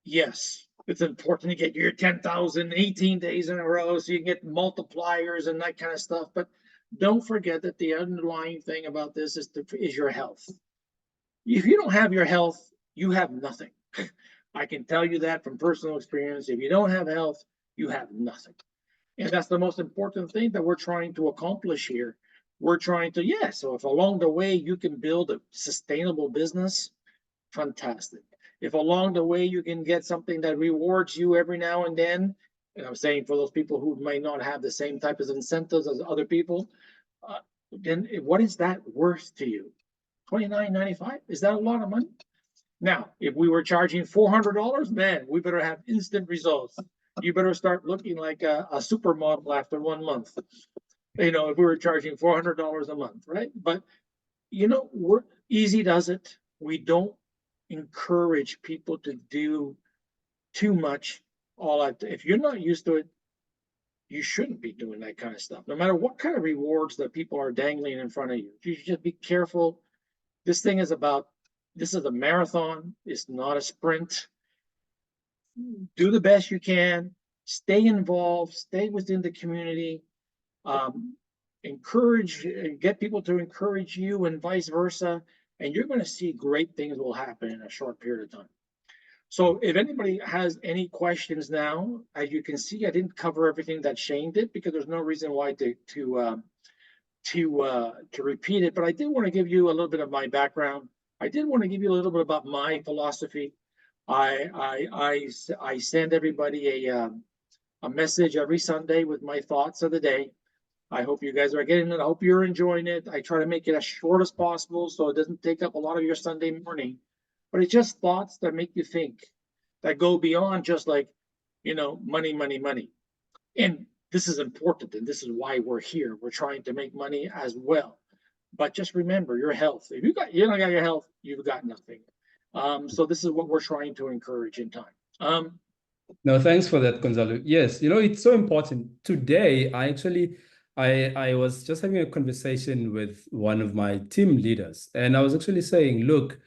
S3: Yes, it's important to get your 10,000, 18 days in a row so you can get multipliers and that kind of stuff. But don't forget that the underlying thing about this is your health. If you don't have your health, you have nothing. I can tell you that from personal experience. If you don't have health, you have nothing. And that's the most important thing that we're trying to accomplish here. We're trying to, yeah, so if along the way you can build a sustainable business, fantastic. If along the way you can get something that rewards you every now and then, and I'm saying for those people who might not have the same type of incentives as other people, then what is that worth to you? $29.95? Is that a lot of money? Now, if we were charging $400, man, we better have instant results. You better start looking like a supermodel after 1 month. If we were charging $400 a month, right? But we're easy does it. We don't encourage people to do too much all that. If you're not used to it, you shouldn't be doing that kind of stuff. No matter what kind of rewards that people are dangling in front of you, you should just be careful. This is a marathon. It's not a sprint. Do the best you can. Stay involved. Stay within the community. Get people to encourage you and vice versa. And you're going to see great things will happen in a short period of time. So if anybody has any questions now, as you can see, I didn't cover everything that Shane did because there's no reason why to repeat it. But I did want to give you a little bit of my background. I did want to give you a little bit about my philosophy. I send everybody a message every Sunday with my thoughts of the day. I hope you guys are getting it. I hope you're enjoying it. I try to make it as short as possible so it doesn't take up a lot of your Sunday morning. But it's just thoughts that make you think, that go beyond just like, money, money, money. And this is important, and this is why we're here. We're trying to make money as well. But just remember your health. If you don't got your health, you've got nothing. So this is what we're trying to encourage in time.
S2: No, thanks for that, Gonzalo. Yes, it's so important. Today, I was just having a conversation with one of my team leaders, and I was actually saying, look,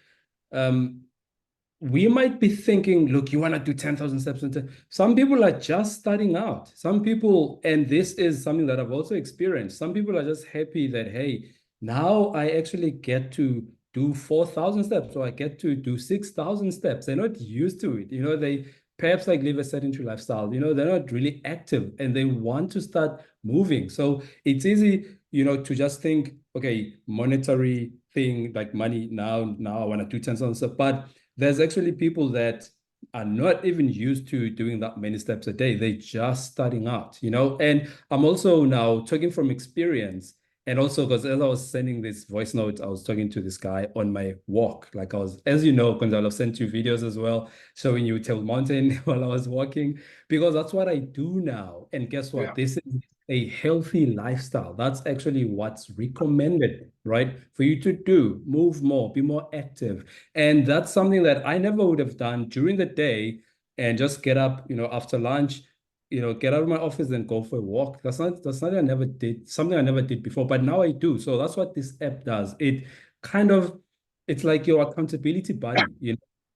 S2: we might be thinking, look, you want to do 10,000 steps. Some people are just starting out. Some people, and this is something that I've also experienced, some people are just happy that, hey, now I actually get to do 4,000 steps, or I get to do 6,000 steps. They're not used to it. They perhaps live a sedentary lifestyle. They're not really active and they want to start moving. So it's easy, to just think, okay, monetary thing like money, now I want to do 10,000 steps. But there's actually people that are not even used to doing that many steps a day. They're just starting out, and I'm also now talking from experience. And also because as I was sending this voice note, I was talking to this guy on my walk. Like as you know, Gonzalo, I've sent you videos as well, showing you Table Mountain while I was walking, because that's what I do now. And guess what?
S3: Yeah.
S2: This is a healthy lifestyle. That's actually what's recommended, right? For you to do, move more, be more active. And that's something that I never would have done during the day and just get up, after lunch, get out of my office and go for a walk. That's not something I never did before, but now I do. So that's what this app does. It's like your accountability buddy,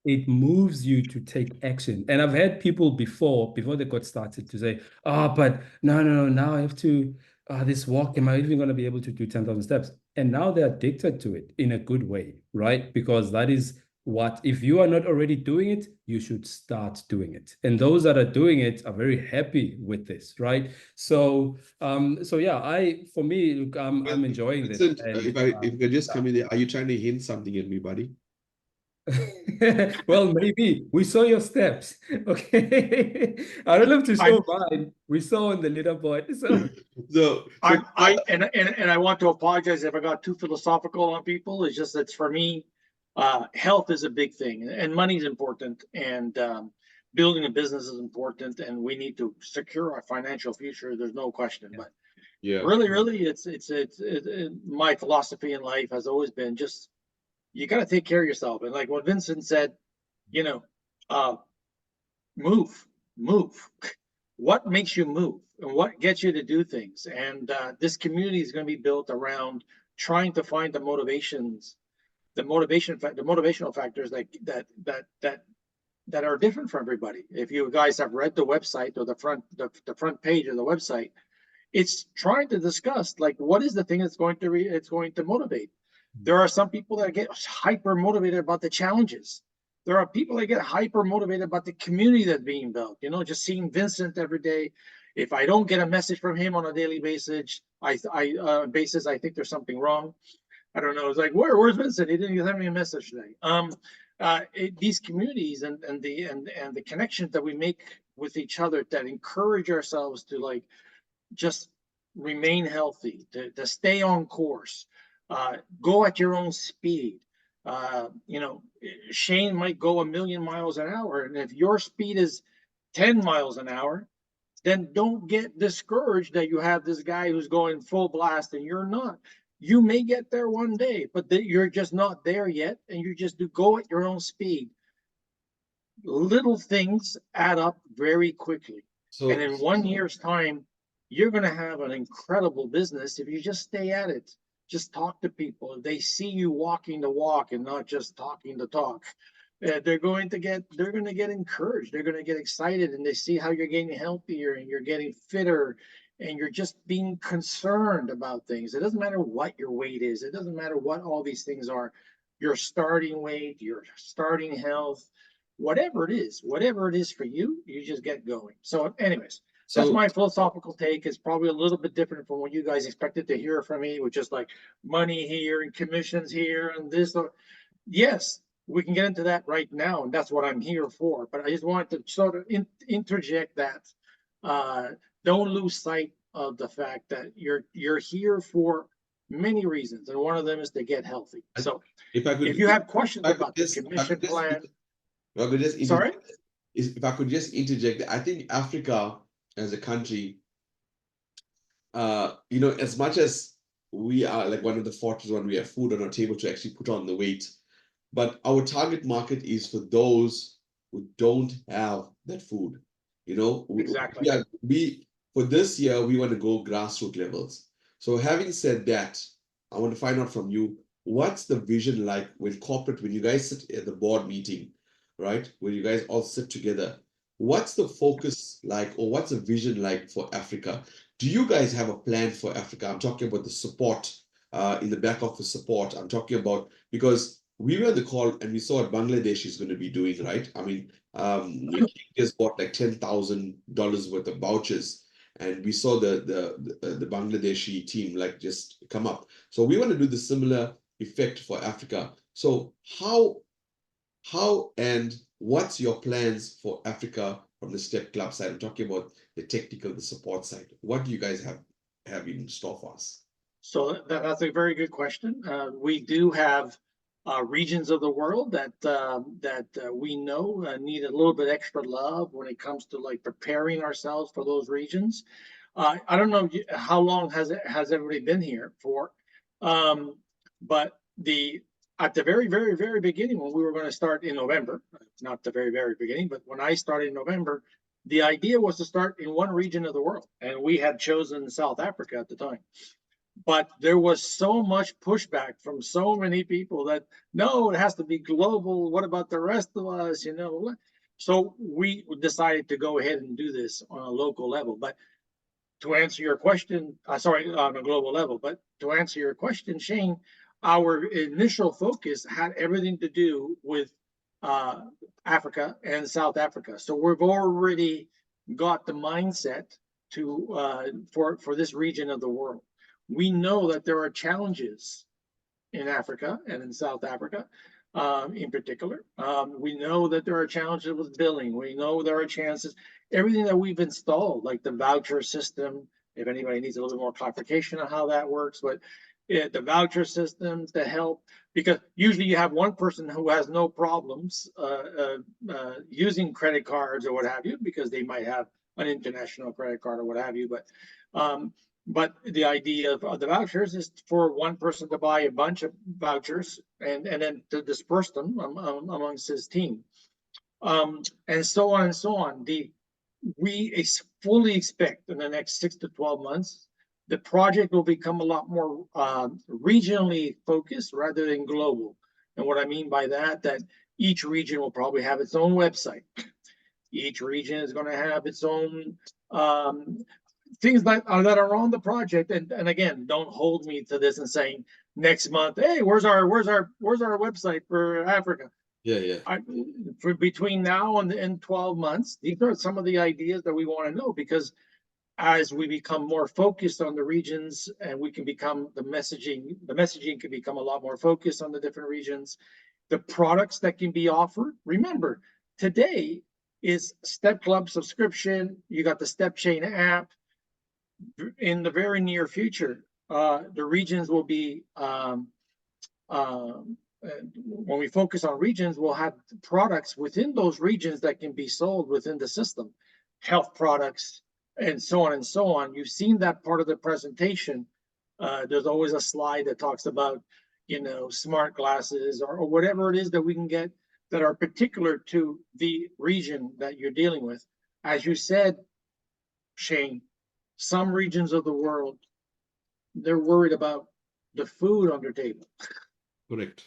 S2: it moves you to take action. And I've had people before they got started to say, but no, now I have to, this walk, am I even going to be able to do 10,000 steps? And now they're addicted to it in a good way, right? Because that is if you are not already doing it, you should start doing it. And those that are doing it are very happy with this, right? So, yeah, for me, look, I'm enjoying this.
S1: Vincent, if I could just come in there, are you trying to hint something at me, buddy?
S2: Well, maybe we saw your steps. Okay, I don't have to show mine. We saw on the leaderboard. So
S3: I want to apologize if I got too philosophical on people. It's just that for me, health is a big thing, and money is important, and building a business is important, and we need to secure our financial future. There's no question. But
S1: yeah,
S3: really, it's my philosophy in life has always been just you got to take care of yourself. And like what Vincent said, Move. What makes you move and what gets you to do things? And this community is going to be built around trying to find the motivational factors that are different for everybody. If you guys have read the website or the front page of the website, it's trying to discuss like what is the thing that's going to motivate. There are some people that get hyper motivated about the challenges. There are people that get hyper motivated about the community that's being built. You know, just seeing Vincent every day. If I don't get a message from him on a daily basis, I think there's something wrong. I don't know. It's like, where's Vincent? He didn't send me a message today. These communities and the connections that we make with each other that encourage ourselves to like just remain healthy, to stay on course, go at your own speed. You know, Shane might go 1,000,000 miles an hour, and if your speed is 10 miles an hour, then don't get discouraged that you have this guy who's going full blast and you're not. You may get there one day, but you're just not there yet, and you just do go at your own speed. Little things add up very quickly. And in 1 year's time, you're going to have an incredible business if you just stay at it. Just talk to people. If they see you walking the walk and not just talking the talk, they're going to get encouraged. They're going to get excited, and they see how you're getting healthier and you're getting fitter, and you're just being concerned about things. It doesn't matter what your weight is. It doesn't matter what all these things are. Your starting weight, your starting health, whatever it is for you, you just get going. So anyways, that's my philosophical take. It's probably a little bit different from what you guys expected to hear from me, which is like money here and commissions here and this. Yes, we can get into that right now, and that's what I'm here for. But I just wanted to sort of interject that. Don't lose sight of the fact that you're here for many reasons, and one of them is to get healthy. So if you have questions about the commission plan, sorry?
S1: If I could just interject, I think Africa as a country, you know, as much as we are like one of the fortunate ones, we have food on our table to actually put on the weight, but our target market is for those who don't have that food. You know,
S3: exactly.
S1: We for this year we want to go grassroots levels. So having said that, I want to find out from you, what's the vision like when you guys sit at the board meeting, right? When you guys all sit together, what's the focus like, or what's the vision like for Africa? Do you guys have a plan for Africa? I'm talking about the support, in the back office support. I'm talking about, because we were the call and we saw what Bangladesh is going to be doing, right? I mean, we just bought like $10,000 worth of vouchers, and we saw the Bangladeshi team like just come up. So we want to do the similar effect for Africa. So how and what's your plans for Africa from the STEP Club side? I'm talking about the technical, the support side. What do you guys have in store for us?
S3: So that's a very good question. We do have regions of the world that we know need a little bit extra love when it comes to like preparing ourselves for those regions. I don't know how long has everybody been here for, but at the very beginning, when we were going to start in November, not the very beginning, but when I started in November, the idea was to start in one region of the world, and we had chosen South Africa at the time. But there was so much pushback from so many people that, no, it has to be global. What about the rest of us? You know, so we decided to go ahead and do this on a local level. But to answer your question, sorry, on a global level, but to answer your question, Shane, our initial focus had everything to do with Africa and South Africa. So we've already got the mindset for this region of the world. We know that there are challenges in Africa and in South Africa, in particular. We know that there are challenges with billing. We know there are chances, everything that we've installed, like the voucher system, if anybody needs a little bit more clarification on how that works, but the voucher system to help, because usually you have one person who has no problems using credit cards or what have you, because they might have an international credit card or what have you, but the idea of the vouchers is for one person to buy a bunch of vouchers and then to disperse them amongst his team. and so on and so on. We fully expect in the next 6 to 12 months, the project will become a lot more regionally focused rather than global. And what I mean by that each region will probably have its own website. Each region is going to have its own things that are on the project. And again, don't hold me to this and saying next month, hey, where's our website for Africa?
S1: Yeah.
S3: For between now and 12 months, these are some of the ideas that we want to know, because as we become more focused on the regions and we can become the messaging can become a lot more focused on the different regions, the products that can be offered. Remember, today is Step Club subscription. You got the Step Chain app. In the very near future, the regions will be when we focus on regions, we'll have products within those regions that can be sold within the system, health products, and so on and so on. You've seen that part of the presentation. There's always a slide that talks about, smart glasses or whatever it is that we can get that are particular to the region that you're dealing with. As you said, Shane, some regions of the world, they're worried about the food on their table.
S1: Correct.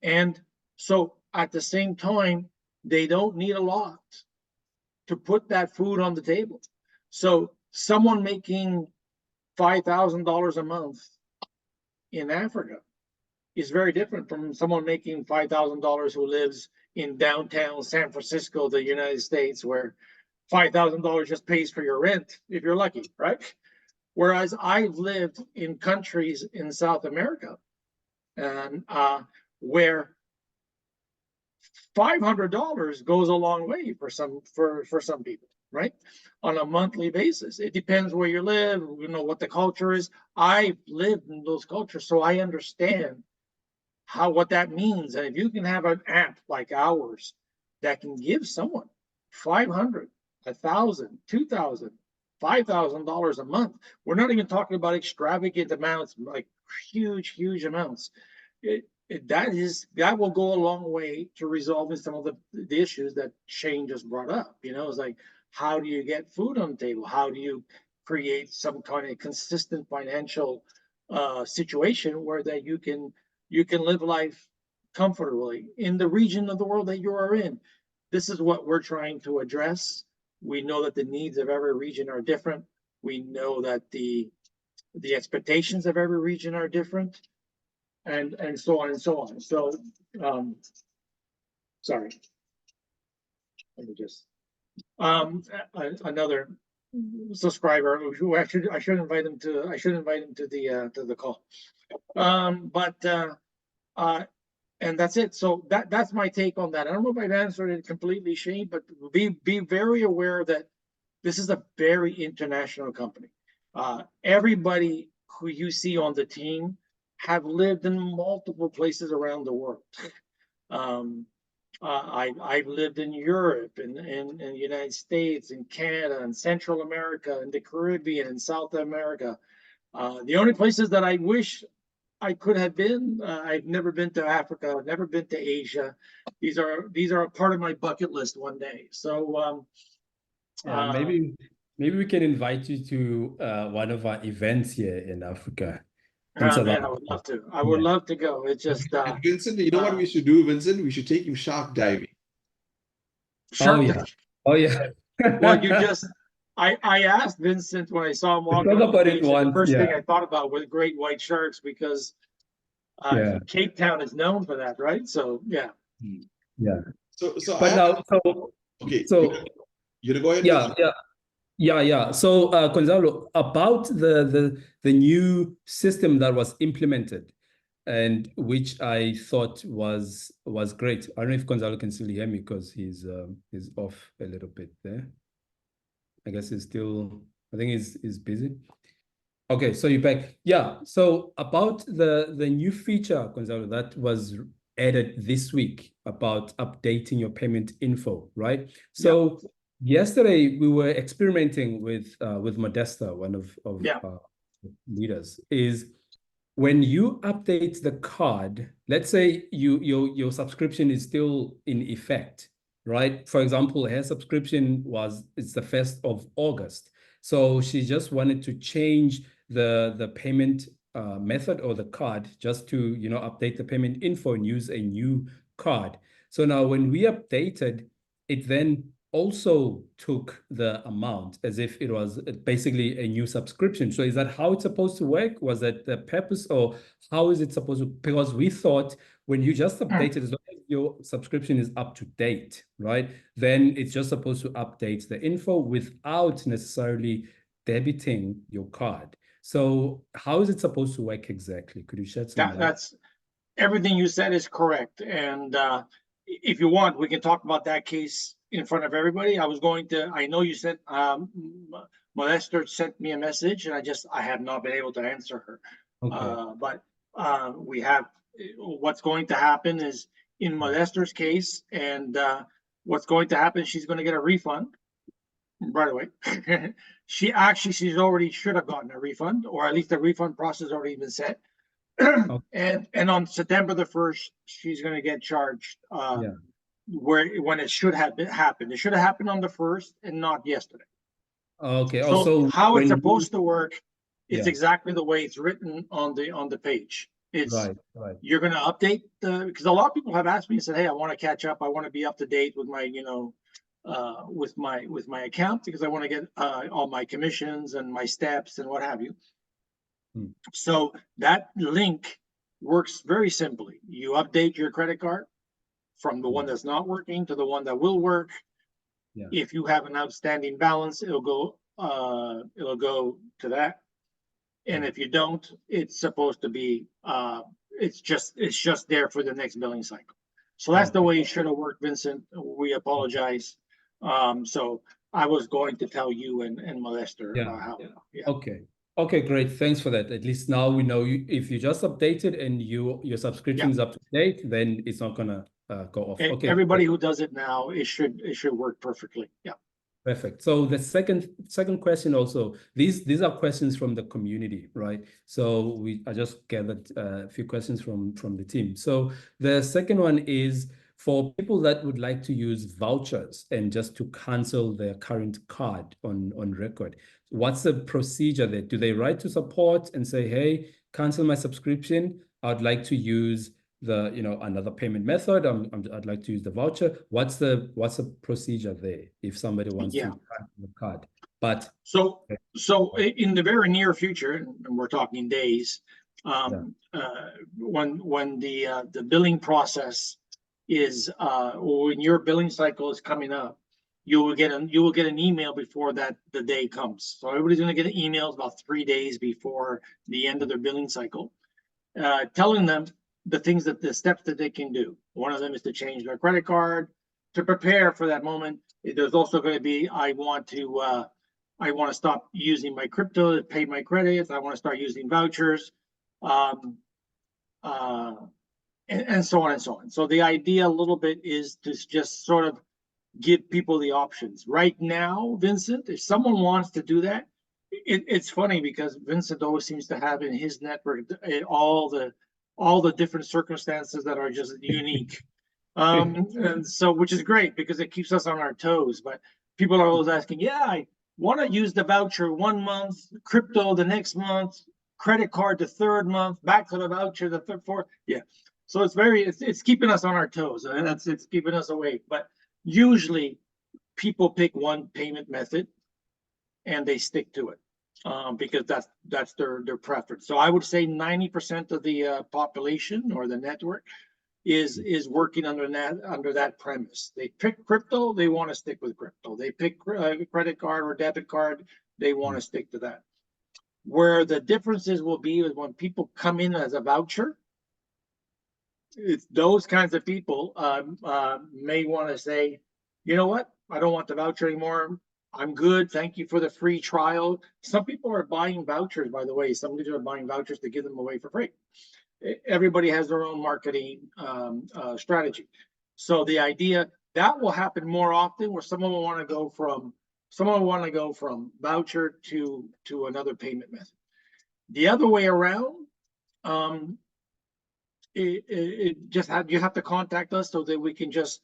S3: And so at the same time, they don't need a lot to put that food on the table. So someone making $5,000 a month in Africa is very different from someone making $5,000 who lives in downtown San Francisco, the United States, where $5,000 just pays for your rent if you're lucky, right? Whereas I've lived in countries in South America and where $500 goes a long way for some people, right? On a monthly basis. It depends where you live, what the culture is. I've lived in those cultures, so I understand what that means. And if you can have an app like ours that can give someone $500, $1,000, $2,000, $5,000 a month, we're not even talking about extravagant amounts, like huge amounts. That will go a long way to resolving some of the issues that Shane just brought up. It's like, how do you get food on the table? How do you create some kind of consistent financial situation where that you can live life comfortably in the region of the world that you are in? This is what we're trying to address. We know that the needs of every region are different. We know that the expectations of every region are different, and so on and so on. So, sorry. Let me just another subscriber who I should invite him to the call. And that's it. So that's my take on that. I don't know if I've answered it completely, Shane, but be very aware that this is a very international company. Everybody who you see on the team have lived in multiple places around the world. I've lived in Europe, in the United States, in Canada, in Central America, in the Caribbean, in South America. The only places that I wish I could have been, I've never been to Africa, I've never been to Asia. These are a part of my bucket list one day. So
S2: maybe we can invite you to one of our events here in Africa.
S3: Man, I would love to. I would love to go. It's just
S1: and Vincent, you know what we should do, Vincent? We should take him shark diving.
S3: Shark
S2: Oh yeah.
S3: Well, I asked Vincent when I saw him walk on the beach, the first thing I thought about was great white sharks, because Cape Town is known for that, right? So yeah.
S1: So
S2: okay. So
S1: you go ahead.
S2: Yeah. So Gonzalo, about the new system that was implemented, and which I thought was great. I don't know if Gonzalo can still hear me, because he's off a little bit there. I guess he's still, I think he's busy. Okay, so you're back. Yeah, so about the new feature, Gonzalo, that was added this week about updating your payment info, right? So yesterday we were experimenting with Modesta, one of our leaders, is when you update the card, let's say your subscription is still in effect, right? For example, her subscription it's the 1st of August. So she just wanted to change the payment method or the card just to, update the payment info and use a new card. So now when we updated, it then also took the amount as if it was basically a new subscription. So is that how it's supposed to work? Was that the purpose, or how is it supposed to? Because we thought when you just updated, as long as your subscription is up to date, right? Then it's just supposed to update the info without necessarily debiting your card. So how is it supposed to work exactly? Could you shed some light?
S3: That's everything you said is correct. And if you want, we can talk about that case in front of everybody. I know you sent, Molester sent me a message, and I have not been able to answer her.
S2: Okay.
S3: But what's going to happen is in Molester's case, and what's going to happen, she's going to get a refund right away. She's already should have gotten a refund, or at least the refund process has already been set. And on September the 1st, she's going to get charged when it should have happened. It should have happened on the 1st and not yesterday.
S2: Okay.
S3: So
S2: Also,
S3: how it's supposed to work is
S2: Yeah.
S3: exactly the way it's written on the page. It's
S2: right.
S3: you're going to update because a lot of people have asked me and said, "Hey, I want to catch up. I want to be up to date with my with my account because I want to get all my commissions and my steps and what have you." So that link works very simply. You update your credit card from the one that's not working to the one that will work.
S2: Yeah.
S3: If you have an outstanding balance, it'll go to that. And if you don't, it's supposed to be it's just there for the next billing cycle. So that's the way it should have worked, Vincent. We apologize. So I was going to tell you and Molester how. Yeah.
S2: Okay, great. Thanks for that. At least now we know if you just updated and your subscription is up to date, then it's not gonna go off. Okay.
S3: Everybody who does it now, it should work perfectly. Yeah.
S2: Perfect. So the second question also, these are questions from the community, right? So I just gathered a few questions from the team. So the second one is for people that would like to use vouchers and just to cancel their current card on record. What's the procedure there? Do they write to support and say, "Hey, cancel my subscription. I'd like to use another payment method. I'd like to use the voucher." What's the procedure there if somebody wants to cancel the card? But
S3: so in the very near future, and we're talking days, when the billing process is when your billing cycle is coming up, you will get an email before the day comes. So everybody's going to get emails about 3 days before the end of their billing cycle, telling them the steps that they can do. One of them is to change their credit card to prepare for that moment. There's also going to be, I want to stop using my crypto to pay my credits. I want to start using vouchers, and so on and so on. So the idea a little bit is to just sort of give people the options. Right now, Vincent, if someone wants to do that, it's funny because Vincent always seems to have in his network all the different circumstances that are just unique. And so, which is great because it keeps us on our toes. But people are always asking, yeah, I want to use the voucher 1 month, crypto the next month, credit card the third month, back to the voucher the third, fourth. Yeah. So it's keeping us on our toes, and it's keeping us awake. But usually people pick one payment method and they stick to it. Because that's their preference. So I would say 90% of the population or the network is working under that premise. They pick crypto, they want to stick with crypto. They pick credit card or debit card, they want to stick to that. Where the differences will be is when people come in as a voucher. It's those kinds of people may want to say, you know what, I don't want the voucher anymore. I'm good. Thank you for the free trial. Some people are buying vouchers, by the way. Some people are buying vouchers to give them away for free. Everybody has their own marketing strategy. So the idea that will happen more often where someone will want to go from voucher to another payment method. The other way around, you have to contact us so that we can just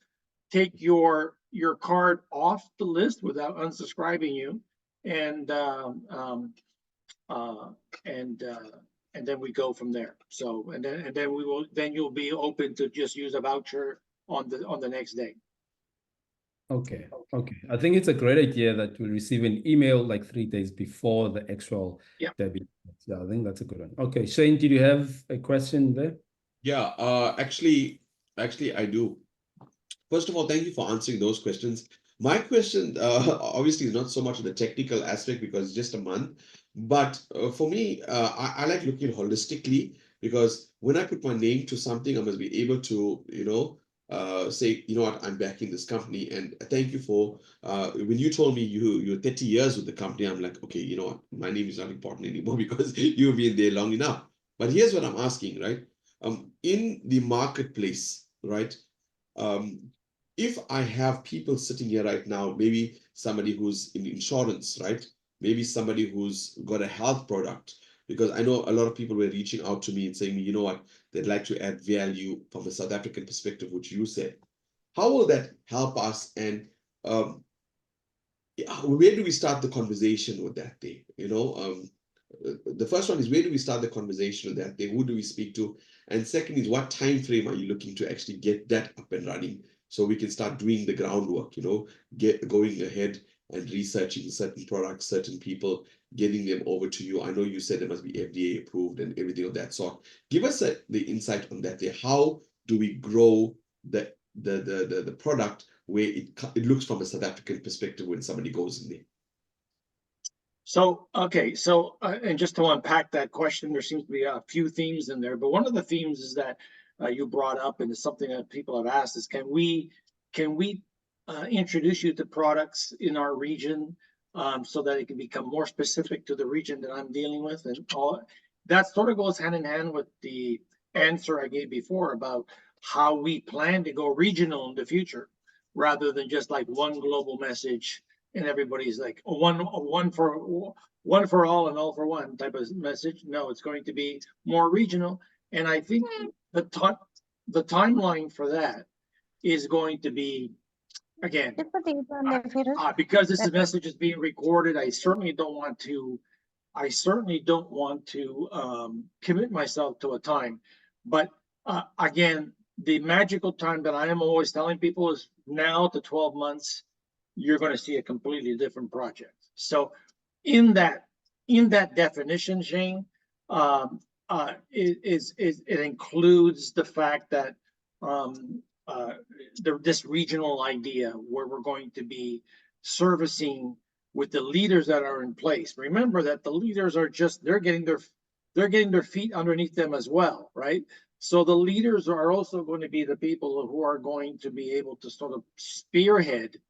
S3: take your card off the list without unsubscribing you, and and then we go from there. So and then you'll be open to just use a voucher on the next day.
S2: Okay. I think it's a great idea that you'll receive an email like 3 days before the actual debit. Yeah, I think that's a good one. Okay, Shane, did you have a question there?
S1: Yeah, actually, I do. First of all, thank you for answering those questions. My question, obviously, is not so much of the technical aspect because it's just a month, but for me, I like looking holistically, because when I put my name to something, I must be able to, say, you know what, I'm backing this company. And thank you for when you told me you're 30 years with the company, I'm like, okay, you know what, my name is not important anymore because you've been there long enough. But here's what I'm asking, right? In the marketplace, right? If I have people sitting here right now, maybe somebody who's in insurance, right? Maybe somebody who's got a health product, because I know a lot of people were reaching out to me and saying, you know what, they'd like to add value from a South African perspective, which you said. How will that help us? And where do we start the conversation with that day? The first one is, where do we start the conversation with that day? Who do we speak to? And second is, what time frame are you looking to actually get that up and running so we can start doing the groundwork, get going ahead and researching certain products, certain people, getting them over to you. I know you said they must be FDA approved and everything of that sort. Give us the insight on that day. How do we grow the product where it looks from a South African perspective when somebody goes in there?
S3: So, okay, so, and just to unpack that question, there seems to be a few themes in there, but one of the themes is that you brought up, and it's something that people have asked, is can we introduce you to products in our region so that it can become more specific to the region that I'm dealing with? And all that sort of goes hand in hand with the answer I gave before about how we plan to go regional in the future, rather than just like one global message and everybody's like one for all and all for one type of message. No, it's going to be more regional. And I think the timeline for that is going to be, again, because this message is being recorded, I certainly don't want to commit myself to a time. But again, the magical time that I am always telling people is now to 12 months. You're going to see a completely different project. So in that definition, Shane, it includes the fact that this regional idea where we're going to be servicing with the leaders that are in place. Remember that the leaders are they're getting their feet underneath them as well, right? So the leaders are also going to be the people who are going to be able to sort of spearhead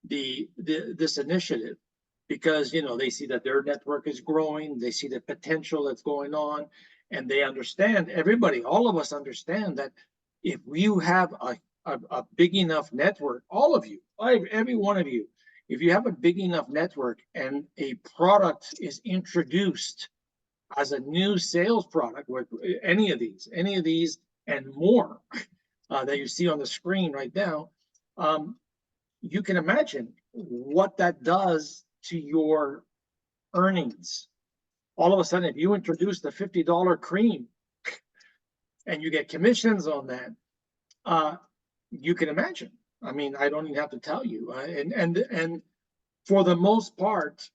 S3: this initiative, because they see that their network is growing, they see the potential that's going on, and they understand, all of us understand that if you have a big enough network, all of you, every one of you, if you have a big enough network and a product is introduced as a new sales product with any of these and more that you see on the screen right now, you can imagine what that does to your earnings. All of a sudden, if you introduce the $50 cream and you get commissions on that, you can imagine. I mean, I don't even have to tell you. And for the most part,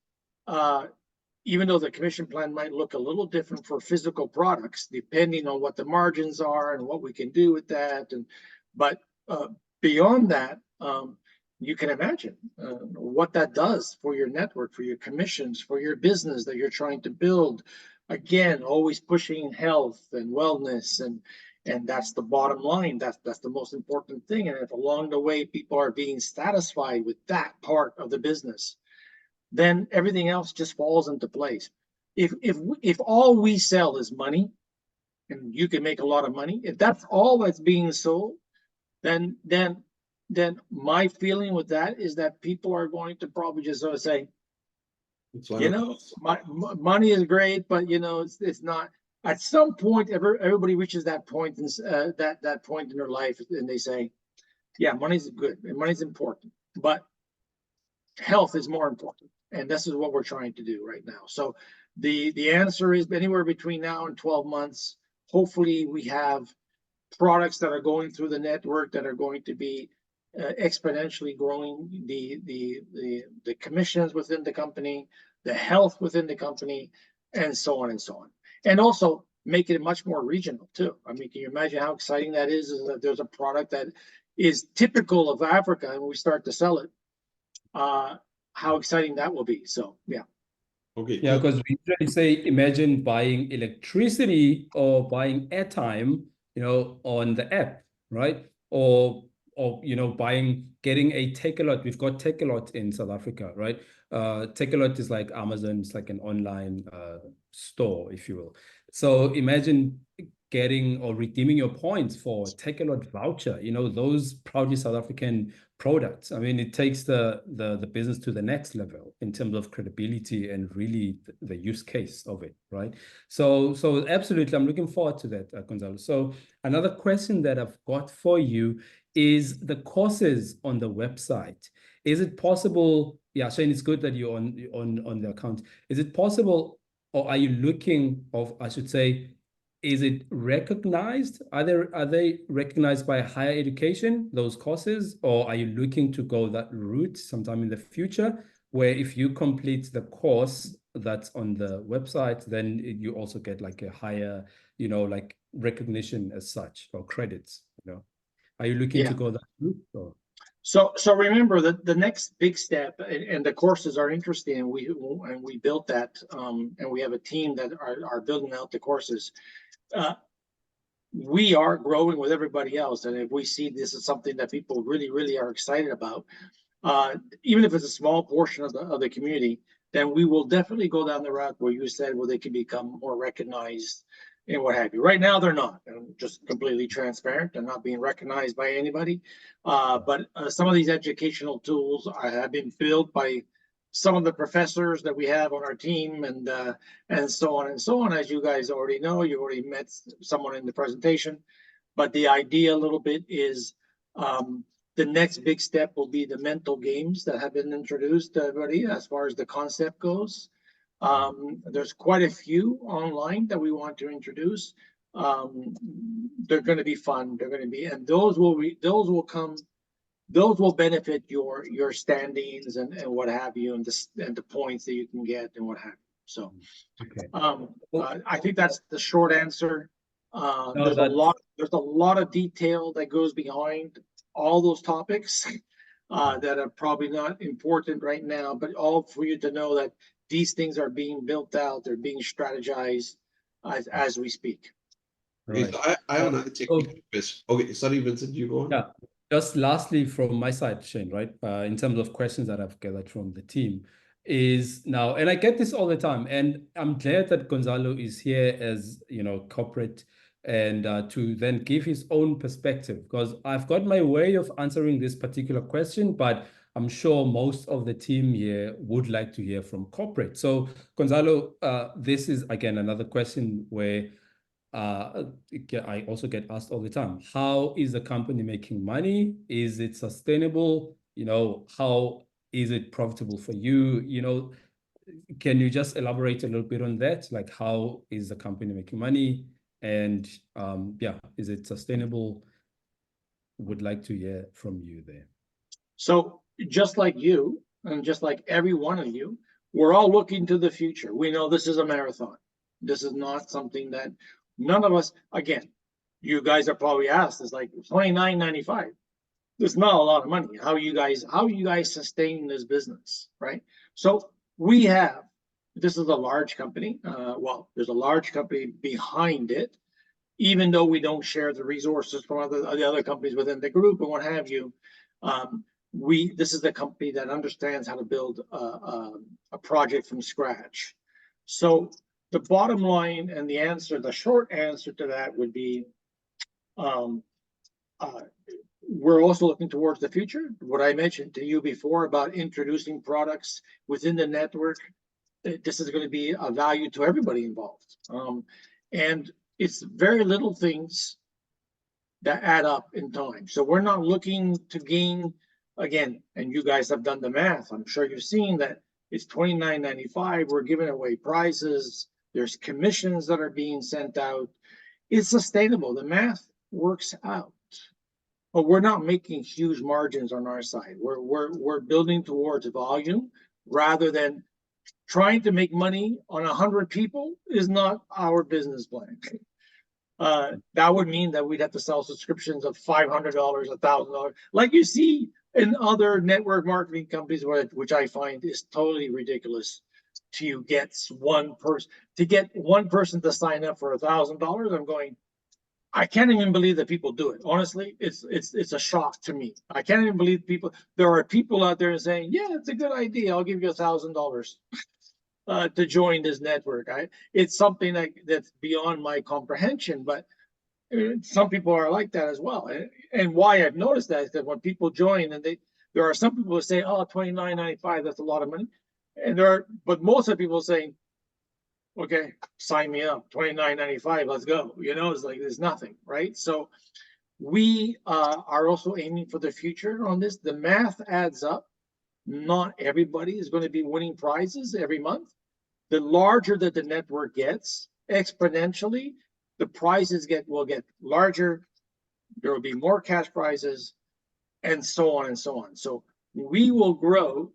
S3: even though the commission plan might look a little different for physical products, depending on what the margins are and what we can do with that, but beyond that, you can imagine what that does for your network, for your commissions, for your business that you're trying to build. Again, always pushing health and wellness, and that's the bottom line. That's the most important thing. And if along the way people are being satisfied with that part of the business, then everything else just falls into place. If all we sell is money, and you can make a lot of money, if that's all that's being sold, then my feeling with that is that people are going to probably just sort of say, money is great, but it's not. At some point, everybody reaches that point, that point in their life, and they say, Yeah, money's good and money's important, but health is more important. And this is what we're trying to do right now. So the answer is anywhere between now and 12 months. Hopefully we have products that are going through the network that are going to be exponentially growing the commissions within the company, the health within the company, and so on and so on. And also make it much more regional too. I mean, can you imagine how exciting that is that there's a product that is typical of Africa and we start to sell it? How exciting that will be. So yeah.
S1: Okay.
S2: Yeah, because we usually say imagine buying electricity or buying airtime, on the app, right? Or getting a Take-A-Lot. We've got Take-A-Lot in South Africa, right? Take-A-Lot is like Amazon, it's like an online store, if you will. So imagine getting or redeeming your points for Take-A-Lot voucher, those proudly South African products. I mean, it takes the business to the next level in terms of credibility and really the use case of it, right? So absolutely, I'm looking forward to that, Gonzalo. So another question that I've got for you is the courses on the website. Is it possible? Yeah, Shane, it's good that you're on the account. Is it possible, or are you looking, or I should say, is it recognized? Are they recognized by higher education, those courses, or are you looking to go that route sometime in the future, where if you complete the course that's on the website, then you also get like a higher, like recognition as such, or credits, Are you looking to go that route? Or?
S3: So remember that the next big step, and the courses are interesting, and we built that, and we have a team that are building out the courses. We are growing with everybody else, and if we see this is something that people really are excited about, even if it's a small portion of the community, then we will definitely go down the route where you said, well, they can become more recognized and what have you. Right now, they're not. I'm just completely transparent. They're not being recognized by anybody. But some of these educational tools have been built by some of the professors that we have on our team, and so on and so on. As you guys already know, you already met someone in the presentation. But the idea a little bit is the next big step will be the mental games that have been introduced to everybody as far as the concept goes. There's quite a few online that we want to introduce. They're going to be fun. They're going to be, and those will benefit your standings and what have you, and the points that you can get and what have you. So, okay. I think that's the short answer. There's a lot of detail that goes behind all those topics that are probably not important right now, but all for you to know that these things are being built out, they're being strategized as we speak.
S1: Okay, so I have another technical question. Okay, sorry, Vincent, you go on.
S2: Yeah, just lastly from my side, Shane, right? In terms of questions that I've gathered from the team is now, and I get this all the time, and I'm glad that Gonzalo is here as, corporate, and to then give his own perspective, because I've got my way of answering this particular question, but I'm sure most of the team here would like to hear from corporate. So Gonzalo, this is again another question where I also get asked all the time, how is the company making money? Is it sustainable? How is it profitable for you? Can you just elaborate a little bit on that? Like, how is the company making money? And is it sustainable? Would like to hear from you there.
S3: So just like you, and just like every one of you, we're all looking to the future. We know this is a marathon. This is not something that none of us, again, you guys are probably asked, is like $29.95. There's not a lot of money. How you guys sustain this business, right? So this is a large company. There's a large company behind it, even though we don't share the resources from the other companies within the group and what have you. This is the company that understands how to build a project from scratch. So the bottom line and the short answer to that would be, we're also looking towards the future. What I mentioned to you before about introducing products within the network, this is going to be a value to everybody involved. And it's very little things that add up in time. So we're not looking to gain again, and you guys have done the math. I'm sure you've seen that it's $29.95. We're giving away prizes. There's commissions that are being sent out. It's sustainable. The math works out. But we're not making huge margins on our side. We're building towards volume rather than trying to make money on 100 people is not our business plan. That would mean that we'd have to sell subscriptions of $500, $1,000, like you see in other network marketing companies, which I find is totally ridiculous. To get one person to sign up for $1,000, I'm going, I can't even believe that people do it. Honestly, it's a shock to me. I can't even believe people. There are people out there saying, "Yeah, it's a good idea. I'll give you $1,000 to join this network." It's something that's beyond my comprehension. But some people are like that as well. And why I've noticed that is that when people join, and there are some people who say, "Oh, $29.95, that's a lot of money," but most of the people saying, okay, sign me up, $29.95, let's go. It's like there's nothing, right? So we are also aiming for the future on this. The math adds up. Not everybody is going to be winning prizes every month. The larger that the network gets, exponentially, the prizes will get larger. There will be more cash prizes, and so on and so on. So we will grow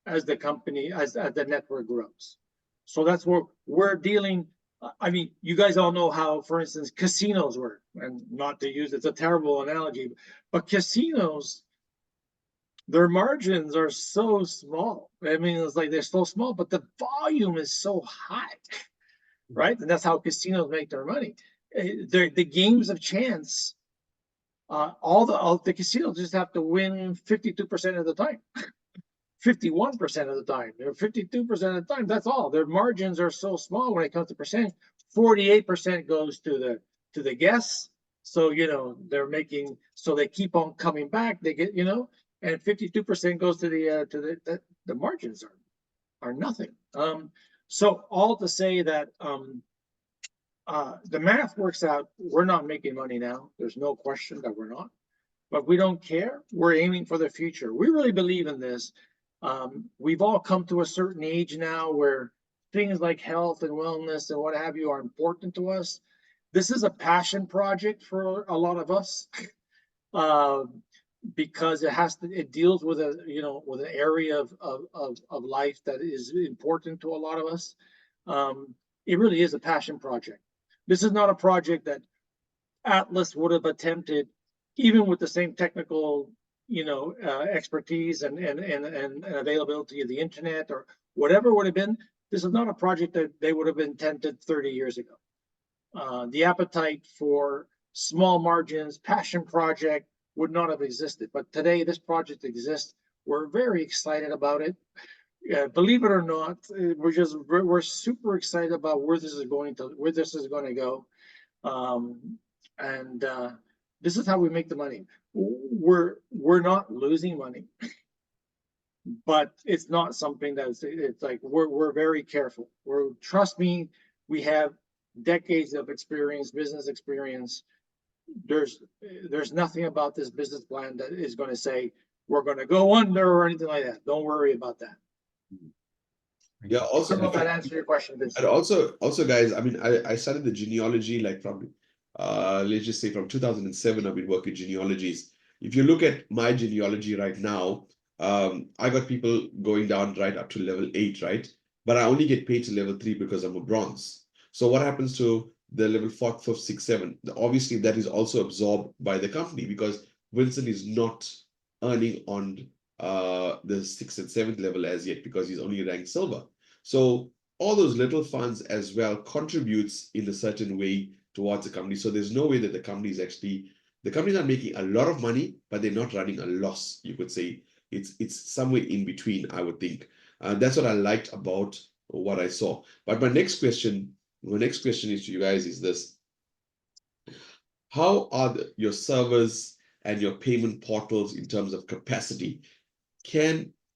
S3: as the company, as the network grows. So that's where we're dealing. I mean, you guys all know how, for instance, casinos work, and not to use, it's a terrible analogy, but casinos, their margins are so small. I mean, it's like they're so small, but the volume is so high, right? And that's how casinos make their money. The games of chance, all the casinos just have to win 52% of the time. 51% of the time, or 52% of the time. That's all. Their margins are so small when it comes to percent. 48% goes to the guests. So they're making, so they keep on coming back. They get and 52% goes to the margins are nothing. So all to say that the math works out. We're not making money now. There's no question that we're not, but we don't care. We're aiming for the future. We really believe in this. We've all come to a certain age now where things like health and wellness and what have you are important to us. This is a passion project for a lot of us, because it deals with with an area of life that is important to a lot of us. It really is a passion project. This is not a project that Atlas would have attempted, even with the same technical expertise and availability of the internet or whatever would have been. This is not a project that they would have intended 30 years ago. The appetite for small margins, passion project would not have existed. But today this project exists. We're very excited about it. Believe it or not, we're super excited about where this is going to go. This is how we make the money. We're not losing money, but it's not something it's like we're very careful. Trust me, we have decades of experience, business experience. There's nothing about this business plan that is going to say we're going to go under or anything like that. Don't worry about that.
S1: Yeah. Also,
S3: I don't know if that answers your question, Vincent.
S1: And also, guys, I mean, I started the genealogy like from, let's just say from 2007. I've been working genealogies. If you look at my genealogy right now, I got people going down right up to level 8, right? But I only get paid to level 3 because I'm a bronze. So what happens to the level 4, 5, 6, 7? Obviously, that is also absorbed by the company because Vincent is not earning on the 6th and 7th level as yet because he's only ranked silver. So all those little funds as well contributes in a certain way towards the company. So there's no way that the company's not making a lot of money, but they're not running a loss, you could say. It's somewhere in between, I would think. That's what I liked about what I saw. But my next question is to you guys is this. How are your servers and your payment portals in terms of capacity?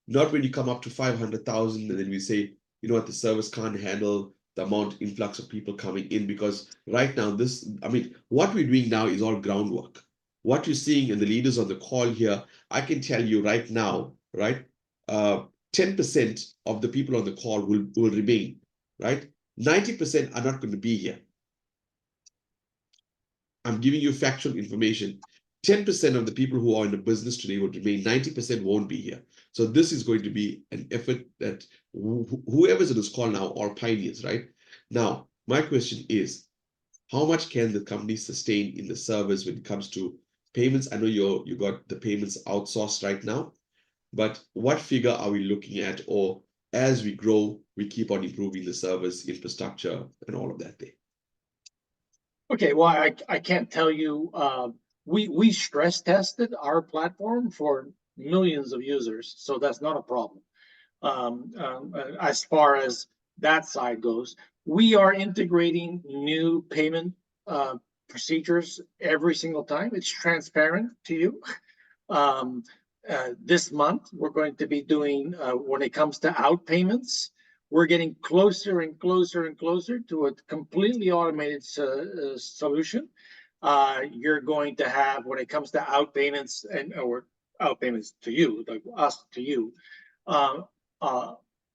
S1: Not when you come up to 500,000 and then we say, you know what, the servers can't handle the amount influx of people coming in, because right now this, I mean, what we're doing now is all groundwork. What you're seeing in the leaders on the call here, I can tell you right now, right? 10% of the people on the call will remain, right? 90% are not going to be here. I'm giving you factual information. 10% of the people who are in the business today will remain, 90% won't be here. So this is going to be an effort that whoever's in this call now are pioneers, right? Now, my question is, how much can the company sustain in the service when it comes to payments? I know you got the payments outsourced right now, but what figure are we looking at? Or as we grow, we keep on improving the service infrastructure and all of that there.
S3: Okay, well, I can't tell you. We stress tested our platform for millions of users, so that's not a problem. As far as that side goes, we are integrating new payment procedures every single time. It's transparent to you. This month, we're going to be doing, when it comes to out payments, we're getting closer and closer and closer to a completely automated solution. You're going to have, when it comes to out payments or out payments to you, like us to you,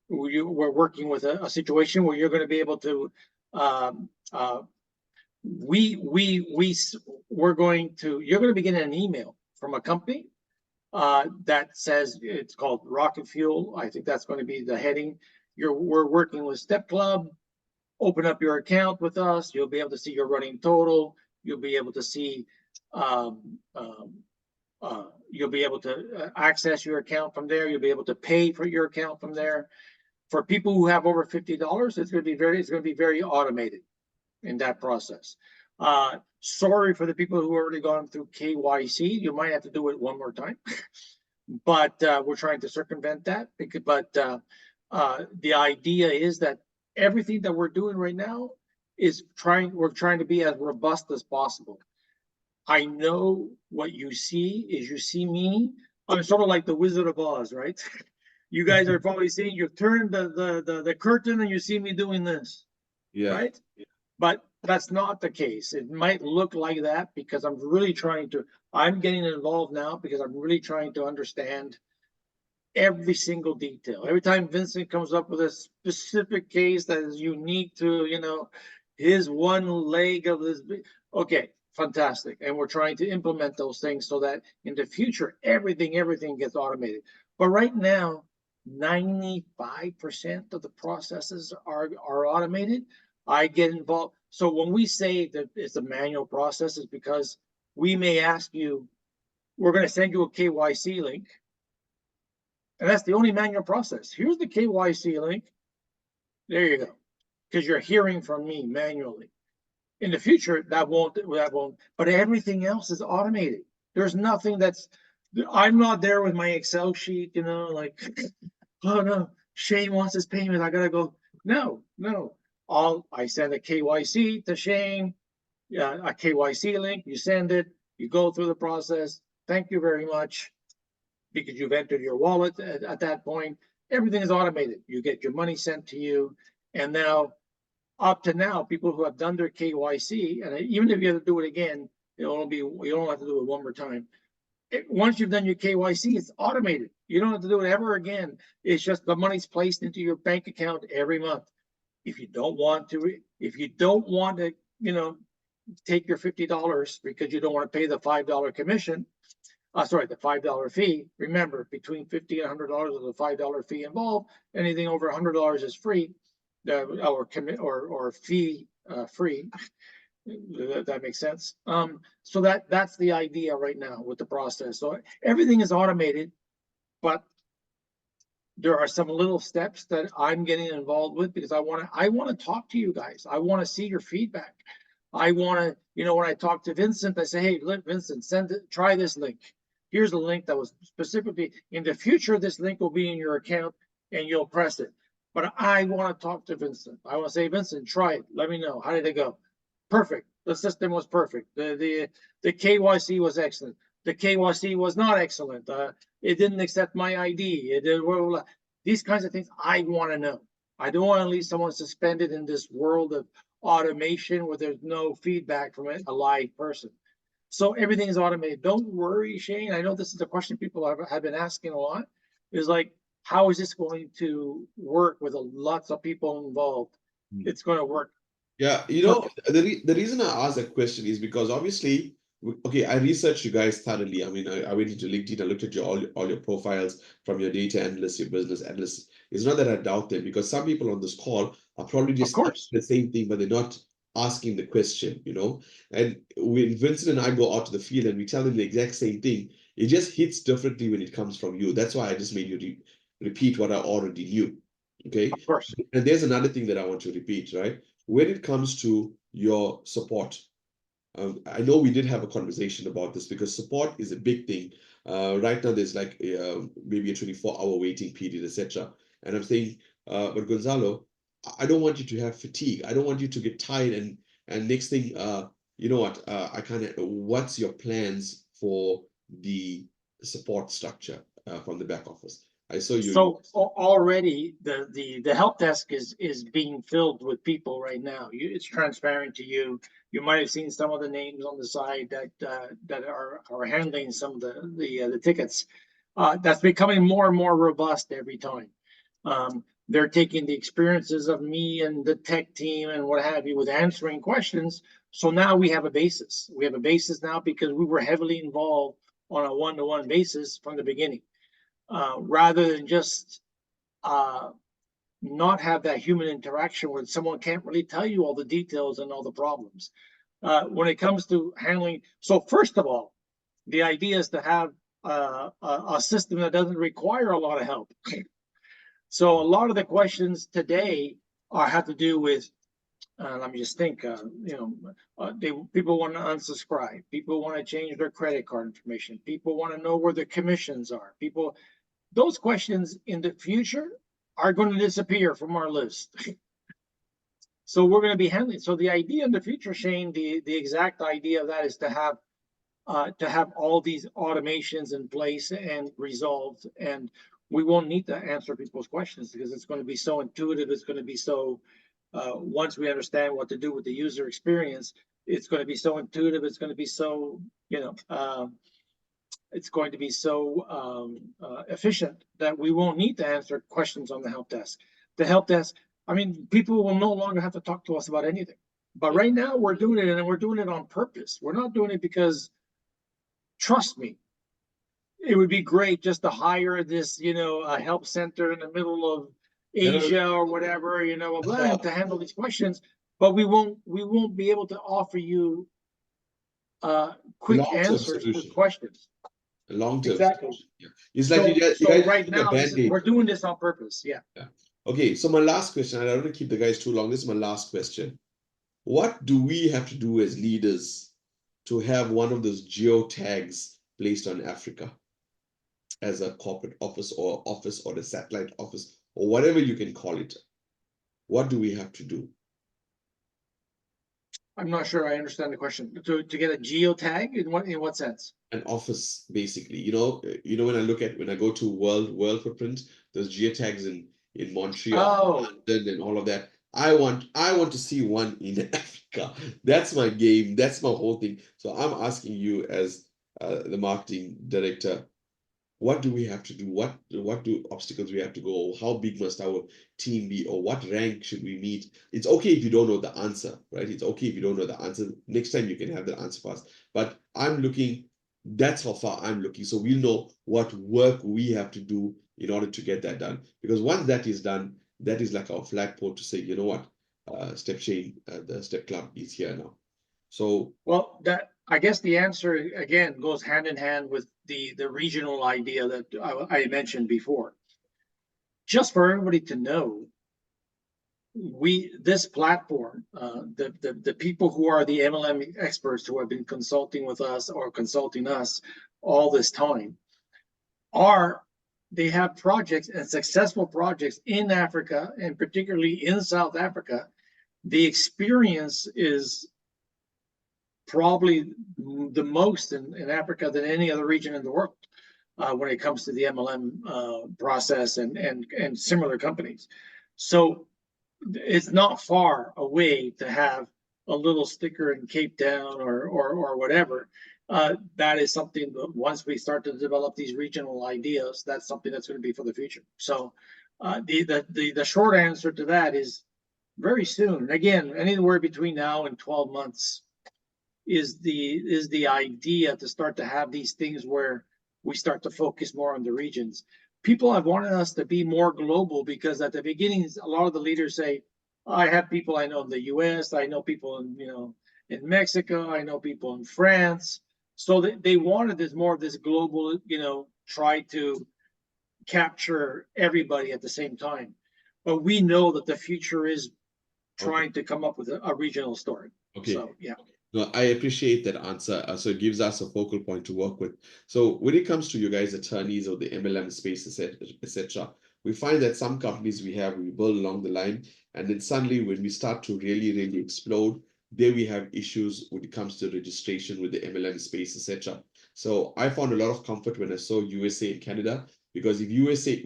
S3: we're working with a situation where you're going to be able to, you're going to be getting an email from a company that says, it's called Rocket Fuel. I think that's going to be the heading. We're working with Step Club. Open up your account with us. You'll be able to see your running total. You'll be able to see, you'll be able to access your account from there. You'll be able to pay for your account from there. For people who have over $50, it's going to be very automated in that process. Sorry for the people who have already gone through KYC. You might have to do it one more time, but we're trying to circumvent that. But the idea is that everything that we're doing right now is we're trying to be as robust as possible. I know what you see is you see me. I'm sort of like the Wizard of Oz, right? You guys are probably seeing, you turn the curtain and you see me doing this, right? Yeah. But that's not the case. It might look like that because I'm getting involved now because I'm really trying to understand every single detail. Every time Vincent comes up with a specific case that is unique to, his one leg of this, okay, fantastic. And we're trying to implement those things so that in the future, everything gets automated. But right now, 95% of the processes are automated. I get involved. So when we say that it's a manual process, it's because we may ask you, we're going to send you a KYC link. And that's the only manual process. Here's the KYC link. There you go. Because you're hearing from me manually. In the future, that won't, but everything else is automated. There's nothing I'm not there with my Excel sheet, like, oh no, Shane wants his payment. I gotta go. No. I send a KYC to Shane, a KYC link. You send it. You go through the process. Thank you very much, because you've entered your wallet at that point. Everything is automated. You get your money sent to you, and now, up to now, people who have done their KYC, and even if you have to do it again, you don't have to do it one more time. Once you've done your KYC, it's automated. You don't have to do it ever again. It's just the money's placed into your bank account every month. If you don't want to, take your $50 because you don't want to pay the $5 commission, the $5 fee. Remember, between $50 and $100 is a $5 fee involved. Anything over $100 is free, or fee free. That makes sense. So that's the idea right now with the process. So everything is automated, but there are some little steps that I'm getting involved with because I want to talk to you guys. I want to see your feedback. I want to, when I talk to Vincent, I say, hey, Vincent, try this link. Here's a link that was specifically, in the future, this link will be in your account and you'll press it. But I want to talk to Vincent. I want to say, Vincent, try it. Let me know. How did it go? Perfect. The system was perfect. The KYC was excellent. The KYC was not excellent. It didn't accept my ID. These kinds of things I want to know. I don't want to leave someone suspended in this world of automation where there's no feedback from a live person. So everything is automated. Don't worry, Shane. I know this is a question people have been asking a lot. Is like, how is this going to work with lots of people involved? It's going to work.
S1: Yeah, you know, the reason I asked that question is because obviously, okay, I researched you guys thoroughly. I mean, I went into LinkedIn, I looked at all your profiles from your data analysts, your business analysts. It's not that I doubt them, because some people on this call are probably
S3: Of
S1: just
S3: course.
S1: the same thing, but they're not asking the question, you know. And when Vincent and I go out to the field and we tell them the exact same thing, it just hits differently when it comes from you. That's why I just made you repeat what I already knew. Okay.
S3: Of course.
S1: And there's another thing that I want to repeat, right? When it comes to your support, I know we did have a conversation about this, because support is a big thing. Right now, there's like maybe a 24-hour waiting period, etc. And I'm saying, but Gonzalo, I don't want you to have fatigue. I don't want you to get tired. And next thing, you know what? What's your plans for the support structure from the back office? I saw you.
S3: So already the help desk is being filled with people right now. It's transparent to you. You might have seen some of the names on the side that are handling some of the tickets. That's becoming more and more robust every time. They're taking the experiences of me and the tech team and what have you with answering questions. So now we have a basis. We have a basis now because we were heavily involved on a one-to-one basis from the beginning. Rather than just not have that human interaction where someone can't really tell you all the details and all the problems. When it comes to handling, so first of all, the idea is to have a system that doesn't require a lot of help. So a lot of the questions today have to do with, let me just think, people want to unsubscribe. People want to change their credit card information. People want to know where their commissions are. Those questions in the future are going to disappear from our list. So we're going to be handling. So the idea in the future, Shane, the exact idea of that is to have all these automations in place and resolved, and we won't need to answer people's questions because it's going to be so intuitive. It's going to be so, once we understand what to do with the user experience, it's going to be so intuitive. It's going to be so, it's going to be so efficient that we won't need to answer questions on the help desk. The help desk, I mean, people will no longer have to talk to us about anything. But right now we're doing it, and we're doing it on purpose. We're not doing it because, trust me, it would be great just to hire this, a help center in the middle of Asia or whatever, to handle these questions. But we won't be able to offer you quick answers to questions.
S1: Long-term.
S3: Exactly.
S1: Yeah. It's like
S3: so right now we're doing this on purpose. Yeah.
S1: Okay, so my last question, I don't want to keep the guys too long. This is my last question. What do we have to do as leaders to have one of those geo tags placed on Africa as a corporate office or a satellite office or whatever you can call it? What do we have to do?
S3: I'm not sure I understand the question. To get a geotag in what sense? An
S1: office, basically. When I go to world footprint, there's geotags in Montreal, London, and all of that. I want to see one in Africa. That's my game. That's my whole thing. So I'm asking you as the marketing director, what do we have to do? What do obstacles we have to go? How big must our team be? Or what rank should we meet? It's okay if you don't know the answer, right? It's okay if you don't know the answer. Next time you can have the answer for us. But that's how far I'm looking. So we'll know what work we have to do in order to get that done. Because once that is done, that is like our flagpole to say, you know what, Step Chain, the Step Club is here now. So, well, I guess the answer again goes hand in hand with the regional idea that I mentioned before. Just for everybody to know, this platform, the people who are the MLM experts who have been consulting with us or consulting us all this time, they have projects and successful projects in Africa, and particularly in South Africa. The experience is probably the most in Africa than any other region in the world when it comes to the MLM process and similar companies. So
S3: it's not far away to have a little sticker in Cape Town or whatever. That is something that once we start to develop these regional ideas, that's something that's going to be for the future. So the short answer to that is very soon. Again, anywhere between now and 12 months is the idea to start to have these things where we start to focus more on the regions. People have wanted us to be more global because at the beginning, a lot of the leaders say, I have people I know in the US, I know people in Mexico, I know people in France. So they wanted this more of this global, try to capture everybody at the same time. But we know that the future is trying to come up with a regional story.
S1: Okay.
S3: So, yeah.
S1: No, I appreciate that answer. So it gives us a focal point to work with. So when it comes to you guys, attorneys or the MLM space, etc., we find that some companies we build along the line, and then suddenly when we start to really explode, there we have issues when it comes to registration with the MLM space, etc. So I found a lot of comfort when I saw USA and Canada, because if USA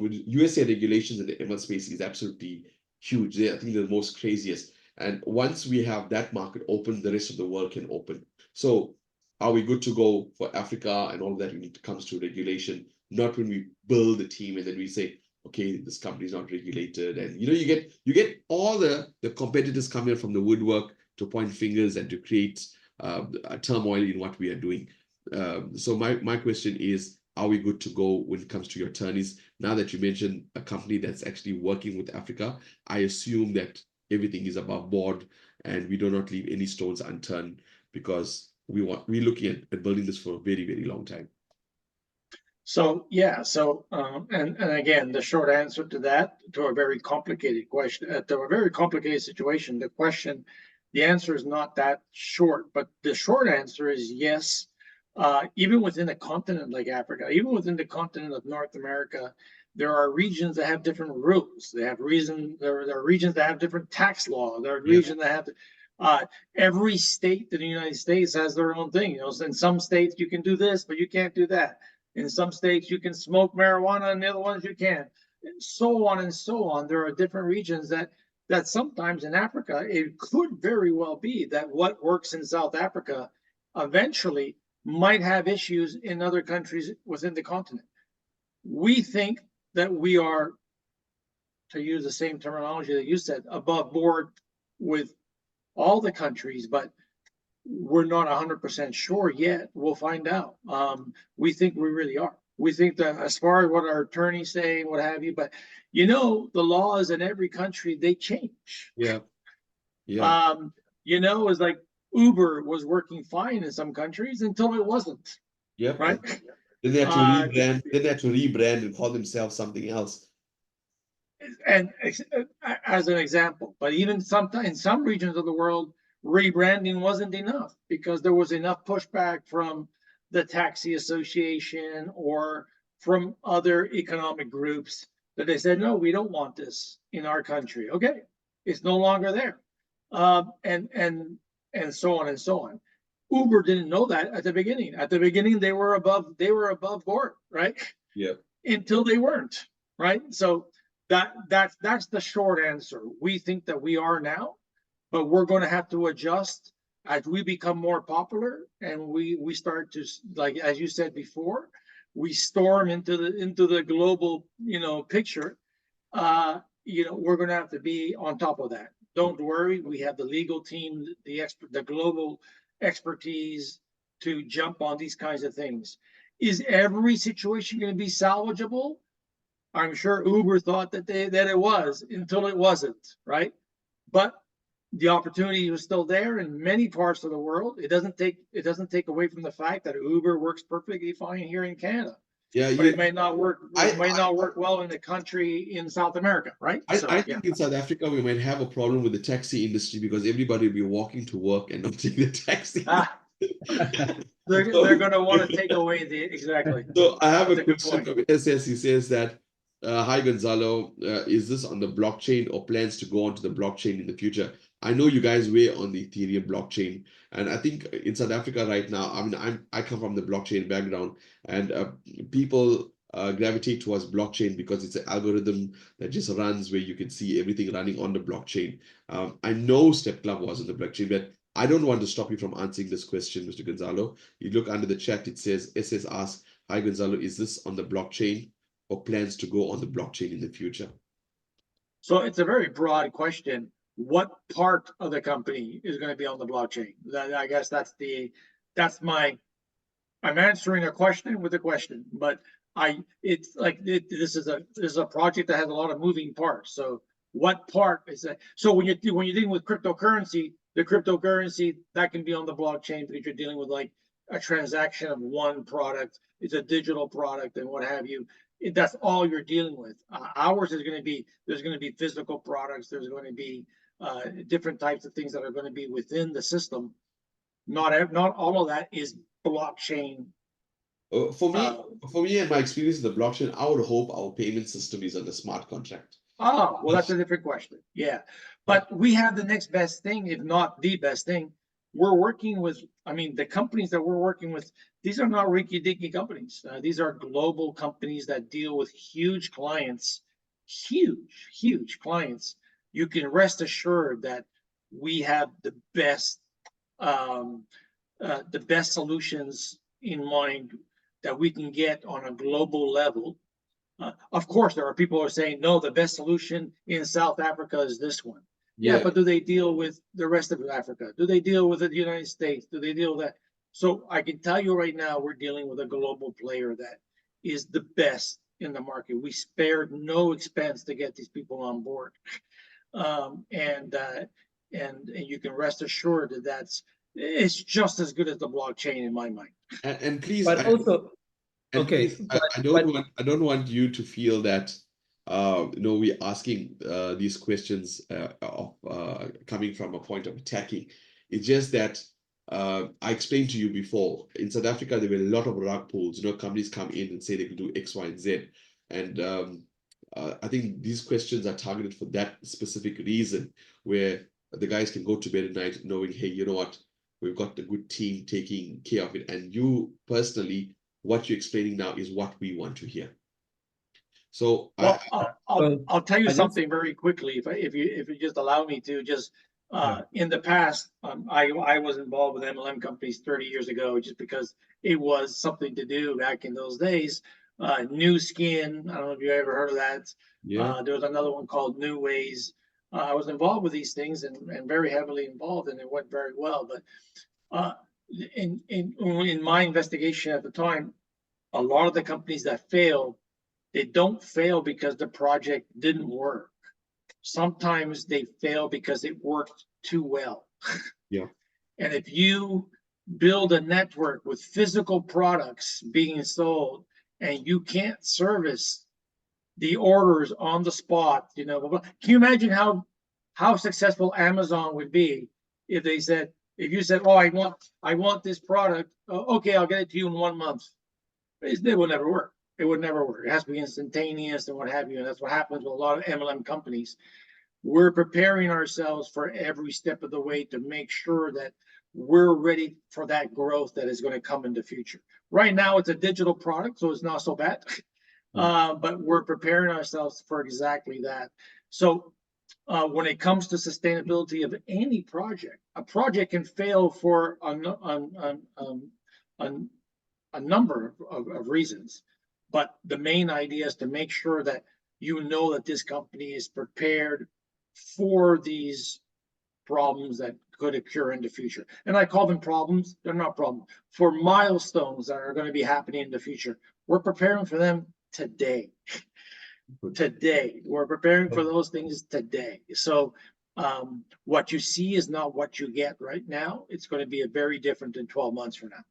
S1: regulations in the ML space is absolutely huge. I think they're the most craziest. And once we have that market open, the rest of the world can open. So are we good to go for Africa and all that when it comes to regulation? Not when we build the team and then we say, okay, this company is not regulated. And you get all the competitors coming from the woodwork to point fingers and to create a turmoil in what we are doing. So my question is, are we good to go when it comes to your attorneys? Now that you mentioned a company that's actually working with Africa, I assume that everything is above board and we do not leave any stones unturned, because we're looking at building this for a very long time.
S3: So yeah, and again, the short answer to that, to a very complicated question, to a very complicated situation, the answer is not that short, but the short answer is yes. Even within a continent like Africa, even within the continent of North America, there are regions that have different rules. There are regions that have different tax law. There are regions that have every state in the United States has their own thing. In some states you can do this, but you can't do that. In some states you can smoke marijuana, and the other ones you can't. So on and so on. There are different regions that sometimes in Africa, it could very well be that what works in South Africa eventually might have issues in other countries within the continent. We think that we are, to use the same terminology that you said, above board with all the countries, but we're not 100% sure yet. We'll find out. We think we really are. We think that as far as what our attorneys say, what have you, but the laws in every country, they change.
S1: Yeah.
S3: It's like Uber was working fine in some countries until it wasn't.
S1: Yep.
S3: Right.
S1: Then they had to rebrand. Then they had to rebrand and call themselves something else.
S3: And as an example, but even sometimes in some regions of the world, rebranding wasn't enough because there was enough pushback from the taxi association or from other economic groups that they said, no, we don't want this in our country. Okay, it's no longer there. And so on and so on. Uber didn't know that at the beginning. At the beginning, they were above board, right?
S1: Yeah.
S3: Until they weren't, right? So that's the short answer. We think that we are now, but we're going to have to adjust as we become more popular and we start to, like as you said before, we storm into the global picture. We're going to have to be on top of that. Don't worry, we have the legal team, the global expertise to jump on these kinds of things. Is every situation going to be salvageable? I'm sure Uber thought that it was until it wasn't, right? But the opportunity was still there in many parts of the world. It doesn't take away from the fact that Uber works perfectly fine here in Canada.
S1: Yeah,
S3: but it might not work. It might not work well in the country in South America, right?
S1: I think in South Africa we might have a problem with the taxi industry because everybody will be walking to work and not taking the taxi.
S3: They're going to want to take away exactly.
S1: So I have a question from SS. He says that, hi Gonzalo, is this on the blockchain or plans to go onto the blockchain in the future? I know you guys were on the Ethereum blockchain, and I think in South Africa right now, I mean, I come from the blockchain background, and people gravitate towards blockchain because it's an algorithm that just runs where you can see everything running on the blockchain. I know Step Club was on the blockchain, but I don't want to stop you from answering this question, Mr. Gonzalo. You look under the chat, it says, SS asks, hi Gonzalo, is this on the blockchain or plans to go on the blockchain in the future?
S3: So it's a very broad question. What part of the company is going to be on the blockchain? I guess I'm answering a question with a question, but this is a project that has a lot of moving parts. So what part is that? So when you're dealing with cryptocurrency, the cryptocurrency that can be on the blockchain because you're dealing with like a transaction of one product. It's a digital product and what have you. That's all you're dealing with. Ours is going to be, there's going to be physical products. There's going to be different types of things that are going to be within the system. Not all of that is blockchain.
S1: For me and my experience in the blockchain, I would hope our payment system is on the smart contract.
S3: Oh, well, that's a different question. Yeah. But we have the next best thing, if not the best thing. We're working with, I mean, the companies that we're working with, these are not rinky-dinky companies. These are global companies that deal with huge clients, huge clients. You can rest assured that we have the best solutions in mind that we can get on a global level. Of course, there are people who are saying, no, the best solution in South Africa is this one. Yeah, but do they deal with the rest of Africa? Do they deal with the United States? Do they deal with that? So I can tell you right now, we're dealing with a global player that is the best in the market. We spared no expense to get these people on board. And you can rest assured that it's just as good as the blockchain in my mind.
S1: And please,
S2: But also,
S1: okay, I don't want you to feel that we're asking these questions coming from a point of attacking. It's just that I explained to you before, in South Africa, there were a lot of rug pulls. Companies come in and say they can do X, Y, and Z. And I think these questions are targeted for that specific reason, where the guys can go to bed at night knowing, hey, you know what, we've got a good team taking care of it. And you personally, what you're explaining now is what we want to hear. So
S3: well, I'll tell you something very quickly, if you just allow me to. Just in the past, I was involved with MLM companies 30 years ago, just because it was something to do back in those days. New Skin, I don't know if you ever heard of that.
S1: Yeah.
S3: There was another one called New Ways. I was involved with these things and very heavily involved, and it went very well. But in my investigation at the time, a lot of the companies that failed, they don't fail because the project didn't work. Sometimes they fail because it worked too well.
S1: Yeah.
S3: And if you build a network with physical products being sold and you can't service the orders on the spot, can you imagine how successful Amazon would be if you said, oh, I want this product. Okay, I'll get it to you in 1 month. It will never work. It would never work. It has to be instantaneous and what have you. And that's what happens with a lot of MLM companies. We're preparing ourselves for every step of the way to make sure that we're ready for that growth that is going to come in the future. Right now, it's a digital product, so it's not so bad. But we're preparing ourselves for exactly that. So when it comes to sustainability of any project, a project can fail for a number of reasons. But the main idea is to make sure that that this company is prepared for these problems that could occur in the future. And I call them problems. They're not problems. For milestones that are going to be happening in the future, we're preparing for them today. Today. We're preparing for those things today. So what you see is not what you get right now. It's going to be very different in 12 months from now.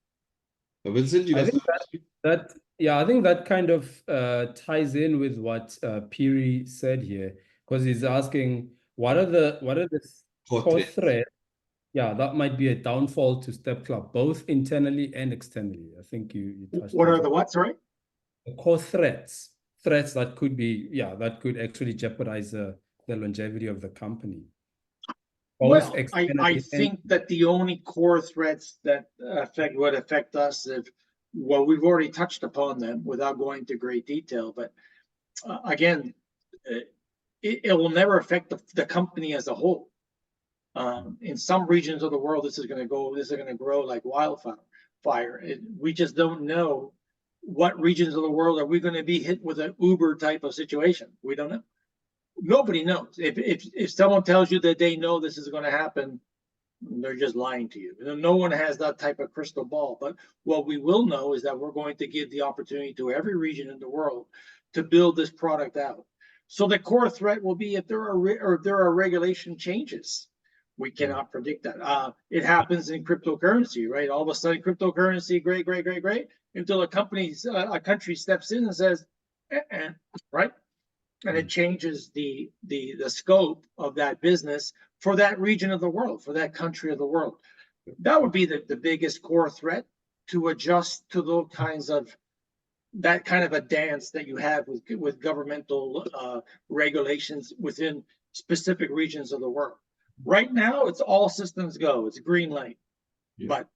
S1: Vincent,
S2: I think I think that kind of ties in with what Piri said here, because he's asking what are the core threats? Yeah, that might be a downfall to Step Club, both internally and externally. I think you touched.
S3: What are the what? Sorry.
S2: The core threats that could be that could actually jeopardize the longevity of the company.
S3: Well, I think that the only core threats that would affect us if well, we've already touched upon them without going into great detail, but again, it will never affect the company as a whole. In some regions of the world, this is going to grow like wildfire. We just don't know what regions of the world are we going to be hit with an Uber type of situation. We don't know. Nobody knows. If someone tells you that they know this is going to happen, they're just lying to you. No one has that type of crystal ball. But what we will know is that we're going to give the opportunity to every region in the world to build this product out. So the core threat will be if there are regulation changes. We cannot predict that. It happens in cryptocurrency, right? All of a sudden, cryptocurrency, great, until a country steps in and says, right? And it changes the scope of that business for that region of the world, for that country of the world. That would be the biggest core threat, to adjust to those kinds of that kind of a dance that you have with governmental regulations within specific regions of the world. Right now, it's all systems go. It's a green light.
S1: Yeah.
S3: But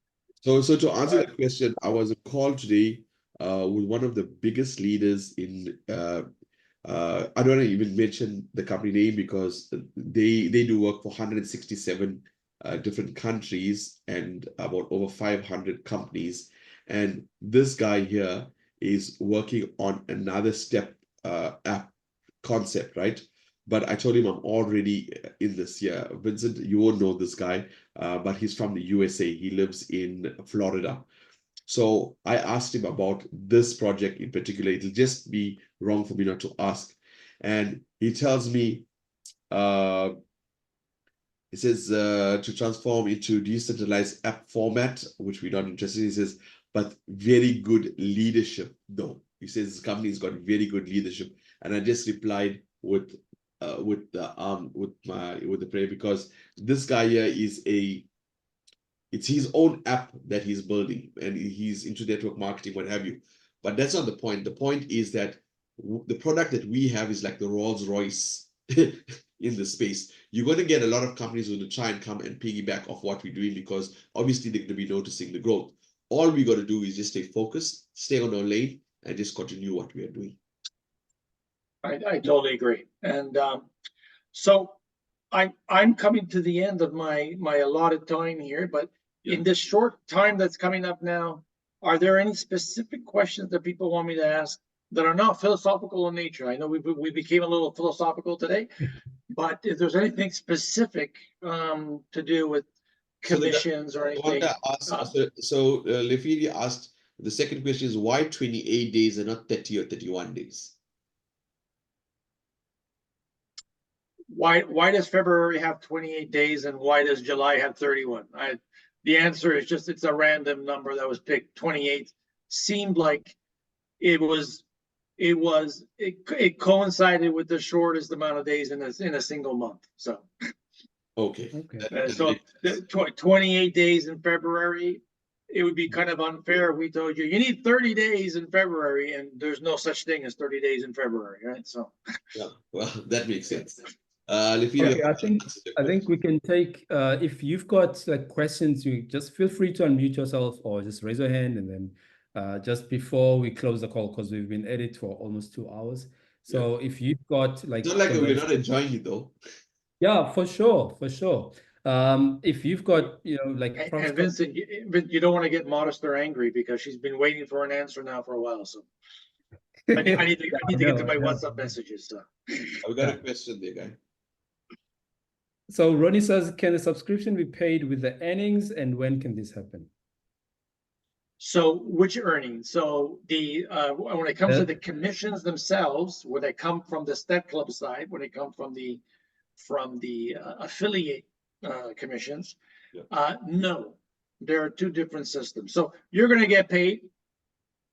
S1: so to answer that question, I was on a call today with one of the biggest leaders in I don't even mention the company name because they do work for 167 different countries and about over 500 companies. And this guy here is working on another step app concept, right? But I told him I'm already in this year. Vincent, you won't know this guy, but he's from the USA. He lives in Florida. So I asked him about this project in particular. It'll just be wrong for me not to ask. And he tells me, he says, to transform into decentralized app format, which we're not interested in. He says, but very good leadership, though. He says his company's got very good leadership. And I just replied with the prayer, because this guy here is it's his own app that he's building, and he's into network marketing, what have you. But that's not the point. The point is that the product that we have is like the Rolls Royce in the space. You're going to get a lot of companies who will try and come and piggyback off what we're doing, because obviously they're going to be noticing the growth. All we got to do is just stay focused, stay on our lane, and just continue what we are doing.
S3: I totally agree. And so I'm coming to the end of my allotted time here, but in this short time that's coming up now, are there any specific questions that people want me to ask that are not philosophical in nature? I know we became a little philosophical today, but if there's anything specific to do with commissions or anything.
S1: So Lefidi asked, the second question is, why 28 days and not 30 or 31 days?
S3: Why does February have 28 days and why does July have 31? The answer is just it's a random number that was picked. 28 seemed like it coincided with the shortest amount of days in a single month. So
S1: okay.
S3: So 28 days in February, it would be kind of unfair if we told you need 30 days in February, and there's no such thing as 30 days in February, right? So
S1: yeah, well, that makes sense.
S2: Okay, I think we can take if you've got like questions, you just feel free to unmute yourself or just raise your hand, and then just before we close the call, because we've been at it for almost 2 hours. So if you've got like,
S1: it's not like we're not enjoying it though.
S2: Yeah, for sure. If you've got, like,
S3: and Vincent, you don't want to get modest or angry because she's been waiting for an answer now for a while. So I need to get to my WhatsApp messages. So
S1: I've got a question there, guy.
S2: So Ronnie says, can the subscription be paid with the earnings, and when can this happen?
S3: So which earnings? So when it comes to the commissions themselves, when they come from the Step Club side, when they come from the affiliate commissions, no, there are two different systems. So you're going to get paid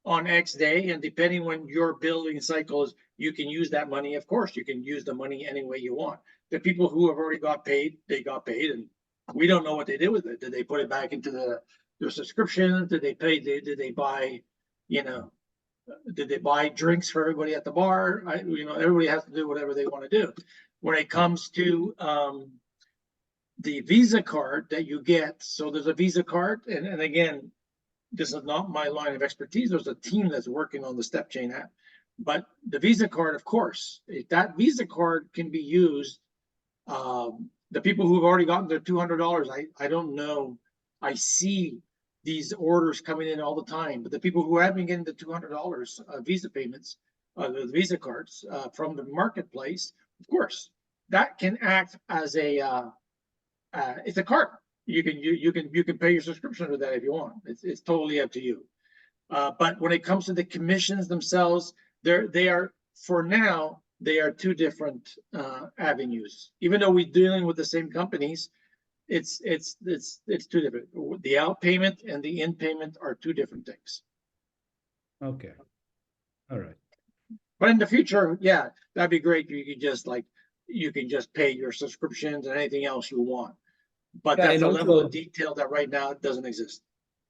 S3: on X day, and depending when your billing cycle is, you can use that money. Of course, you can use the money any way you want. The people who have already got paid, they got paid, and we don't know what they did with it. Did they put it back into their subscription? Did they pay? Did they buy? Did they buy drinks for everybody at the bar? Everybody has to do whatever they want to do. When it comes to the Visa card that you get, so there's a Visa card, and again, this is not my line of expertise. There's a team that's working on the step chain app. But the Visa card, of course, if that Visa card can be used, the people who've already gotten their $200, I don't know. I see these orders coming in all the time, but the people who have been getting the $200 Visa payments, the Visa cards from the marketplace, of course, that can act as a it's a card. You can pay your subscription with that if you want. It's totally up to you. But when it comes to the commissions themselves, they are for now they are two different avenues. Even though we're dealing with the same companies, it's two different. The out payment and the in payment are two different things.
S2: Okay. All right.
S3: But in the future, yeah, that'd be great. You can just pay your subscriptions and anything else you want. But
S2: Yeah,
S3: that's
S2: and
S3: a level
S2: also,
S3: of detail that right now doesn't exist.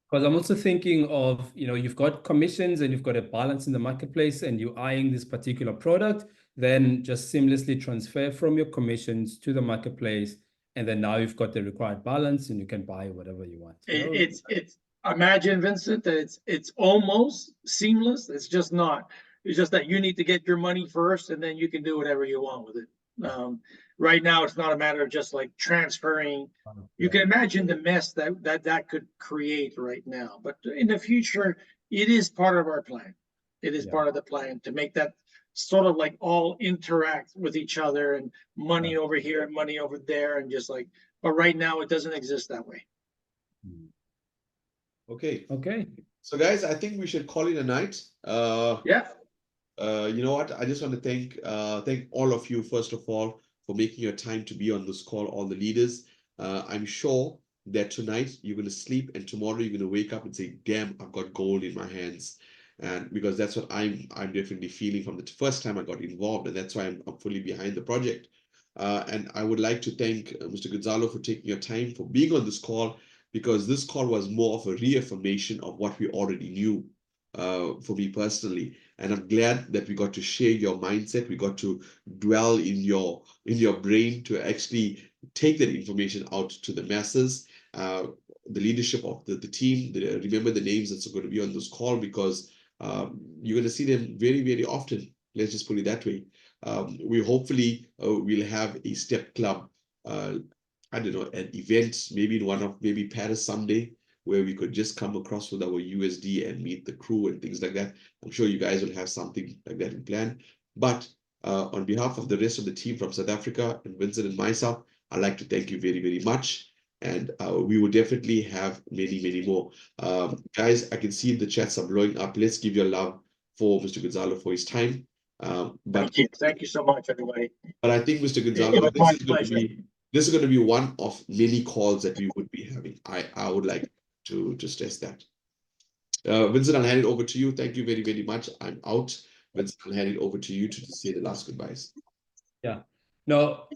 S2: because I'm also thinking of, you've got commissions and you've got a balance in the marketplace and you're eyeing this particular product, then just seamlessly transfer from your commissions to the marketplace. And then now you've got the required balance and you can buy whatever you want.
S3: It's imagine, Vincent, that it's almost seamless. It's just not. It's just that you need to get your money first and then you can do whatever you want with it. Right now, it's not a matter of just like transferring. You can imagine the mess that could create right now. But in the future, it is part of our plan. It is part of the plan to make that sort of like all interact with each other and money over here and money over there and just like, but right now it doesn't exist that way.
S1: Okay.
S2: Okay.
S1: So guys, I think we should call it a night.
S3: Yeah.
S1: You know what? I just want to thank all of you, first of all, for making your time to be on this call, all the leaders. I'm sure that tonight you're going to sleep and tomorrow you're going to wake up and say, damn, I've got gold in my hands. And because that's what I'm definitely feeling from the first time I got involved. And that's why I'm fully behind the project. And I would like to thank Mr. Gonzalo for taking your time, for being on this call, because this call was more of a reaffirmation of what we already knew for me personally. And I'm glad that we got to share your mindset. We got to dwell in your brain to actually take that information out to the masses. The leadership of the team, remember the names that's going to be on this call, because you're going to see them very, very often. Let's just put it that way. We hopefully will have a step club, I don't know, an event, maybe Paris someday, where we could just come across with our USD and meet the crew and things like that. I'm sure you guys will have something like that in plan. But on behalf of the rest of the team from South Africa and Vincent and myself, I'd like to thank you very, very much. And we will definitely have many, many more. Guys, I can see the chats are blowing up. Let's give your love for Mr. Gonzalo for his time.
S3: Thank you so much, everybody.
S1: But I think, Mr. Gonzalo, this is going to be one of many calls that we would be having. I would like to stress that. Vincent, I'll hand it over to you. Thank you very, very much. I'm out. Vincent, I'll hand it over to you to say the last goodbyes.
S2: Yeah. No,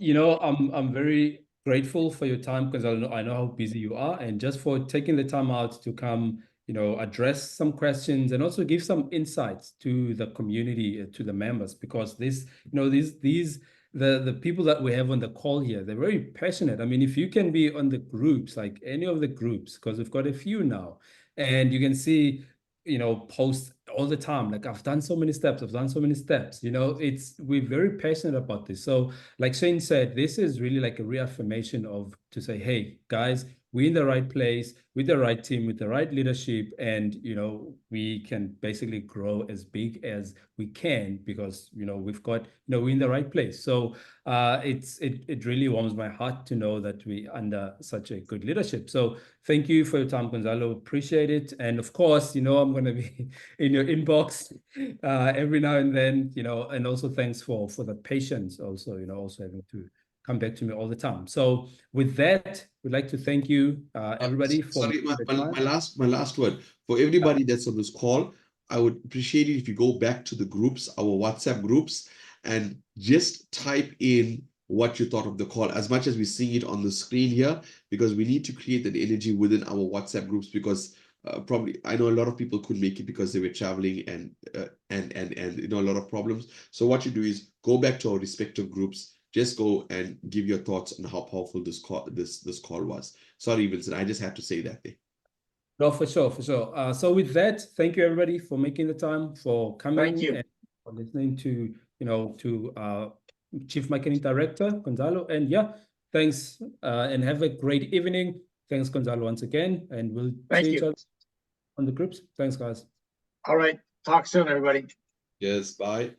S2: I'm very grateful for your time, because I know how busy you are, and just for taking the time out to come, address some questions and also give some insights to the community, to the members, because the people that we have on the call here, they're very passionate. I mean, if you can be on the groups, like any of the groups, because we've got a few now, and you can see, posts all the time, like, I've done so many steps, we're very passionate about this. So like Shane said, this is really like a reaffirmation to say, hey guys, we're in the right place with the right team, with the right leadership, and we can basically grow as big as we can, because we've got we're in the right place. So it really warms my heart to know that we're under such a good leadership. So thank you for your time, Gonzalo. Appreciate it. And of course, I'm going to be in your inbox every now and then, and also thanks for the patience also, also having to come back to me all the time. So with that, we'd like to thank you, everybody.
S1: Sorry, my last word. For everybody that's on this call, I would appreciate it if you go back to the groups, our WhatsApp groups, and just type in what you thought of the call, as much as we see it on the screen here, because we need to create that energy within our WhatsApp groups, because probably I know a lot of people couldn't make it because they were traveling and a lot of problems. So what you do is go back to our respective groups. Just go and give your thoughts on how powerful this call was. Sorry, Vincent, I just had to say that thing.
S2: No, for sure, for sure. So with that, thank you everybody for making the time, for coming
S3: you.
S2: and for listening to, Chief Marketing Director Gonzalo. And yeah, thanks, and have a great evening. Thanks, Gonzalo, once again, and we'll
S3: Thank
S2: see each
S3: you.
S2: other on the groups. Thanks, guys.
S3: All right. Talk soon, everybody.
S1: Yes, bye.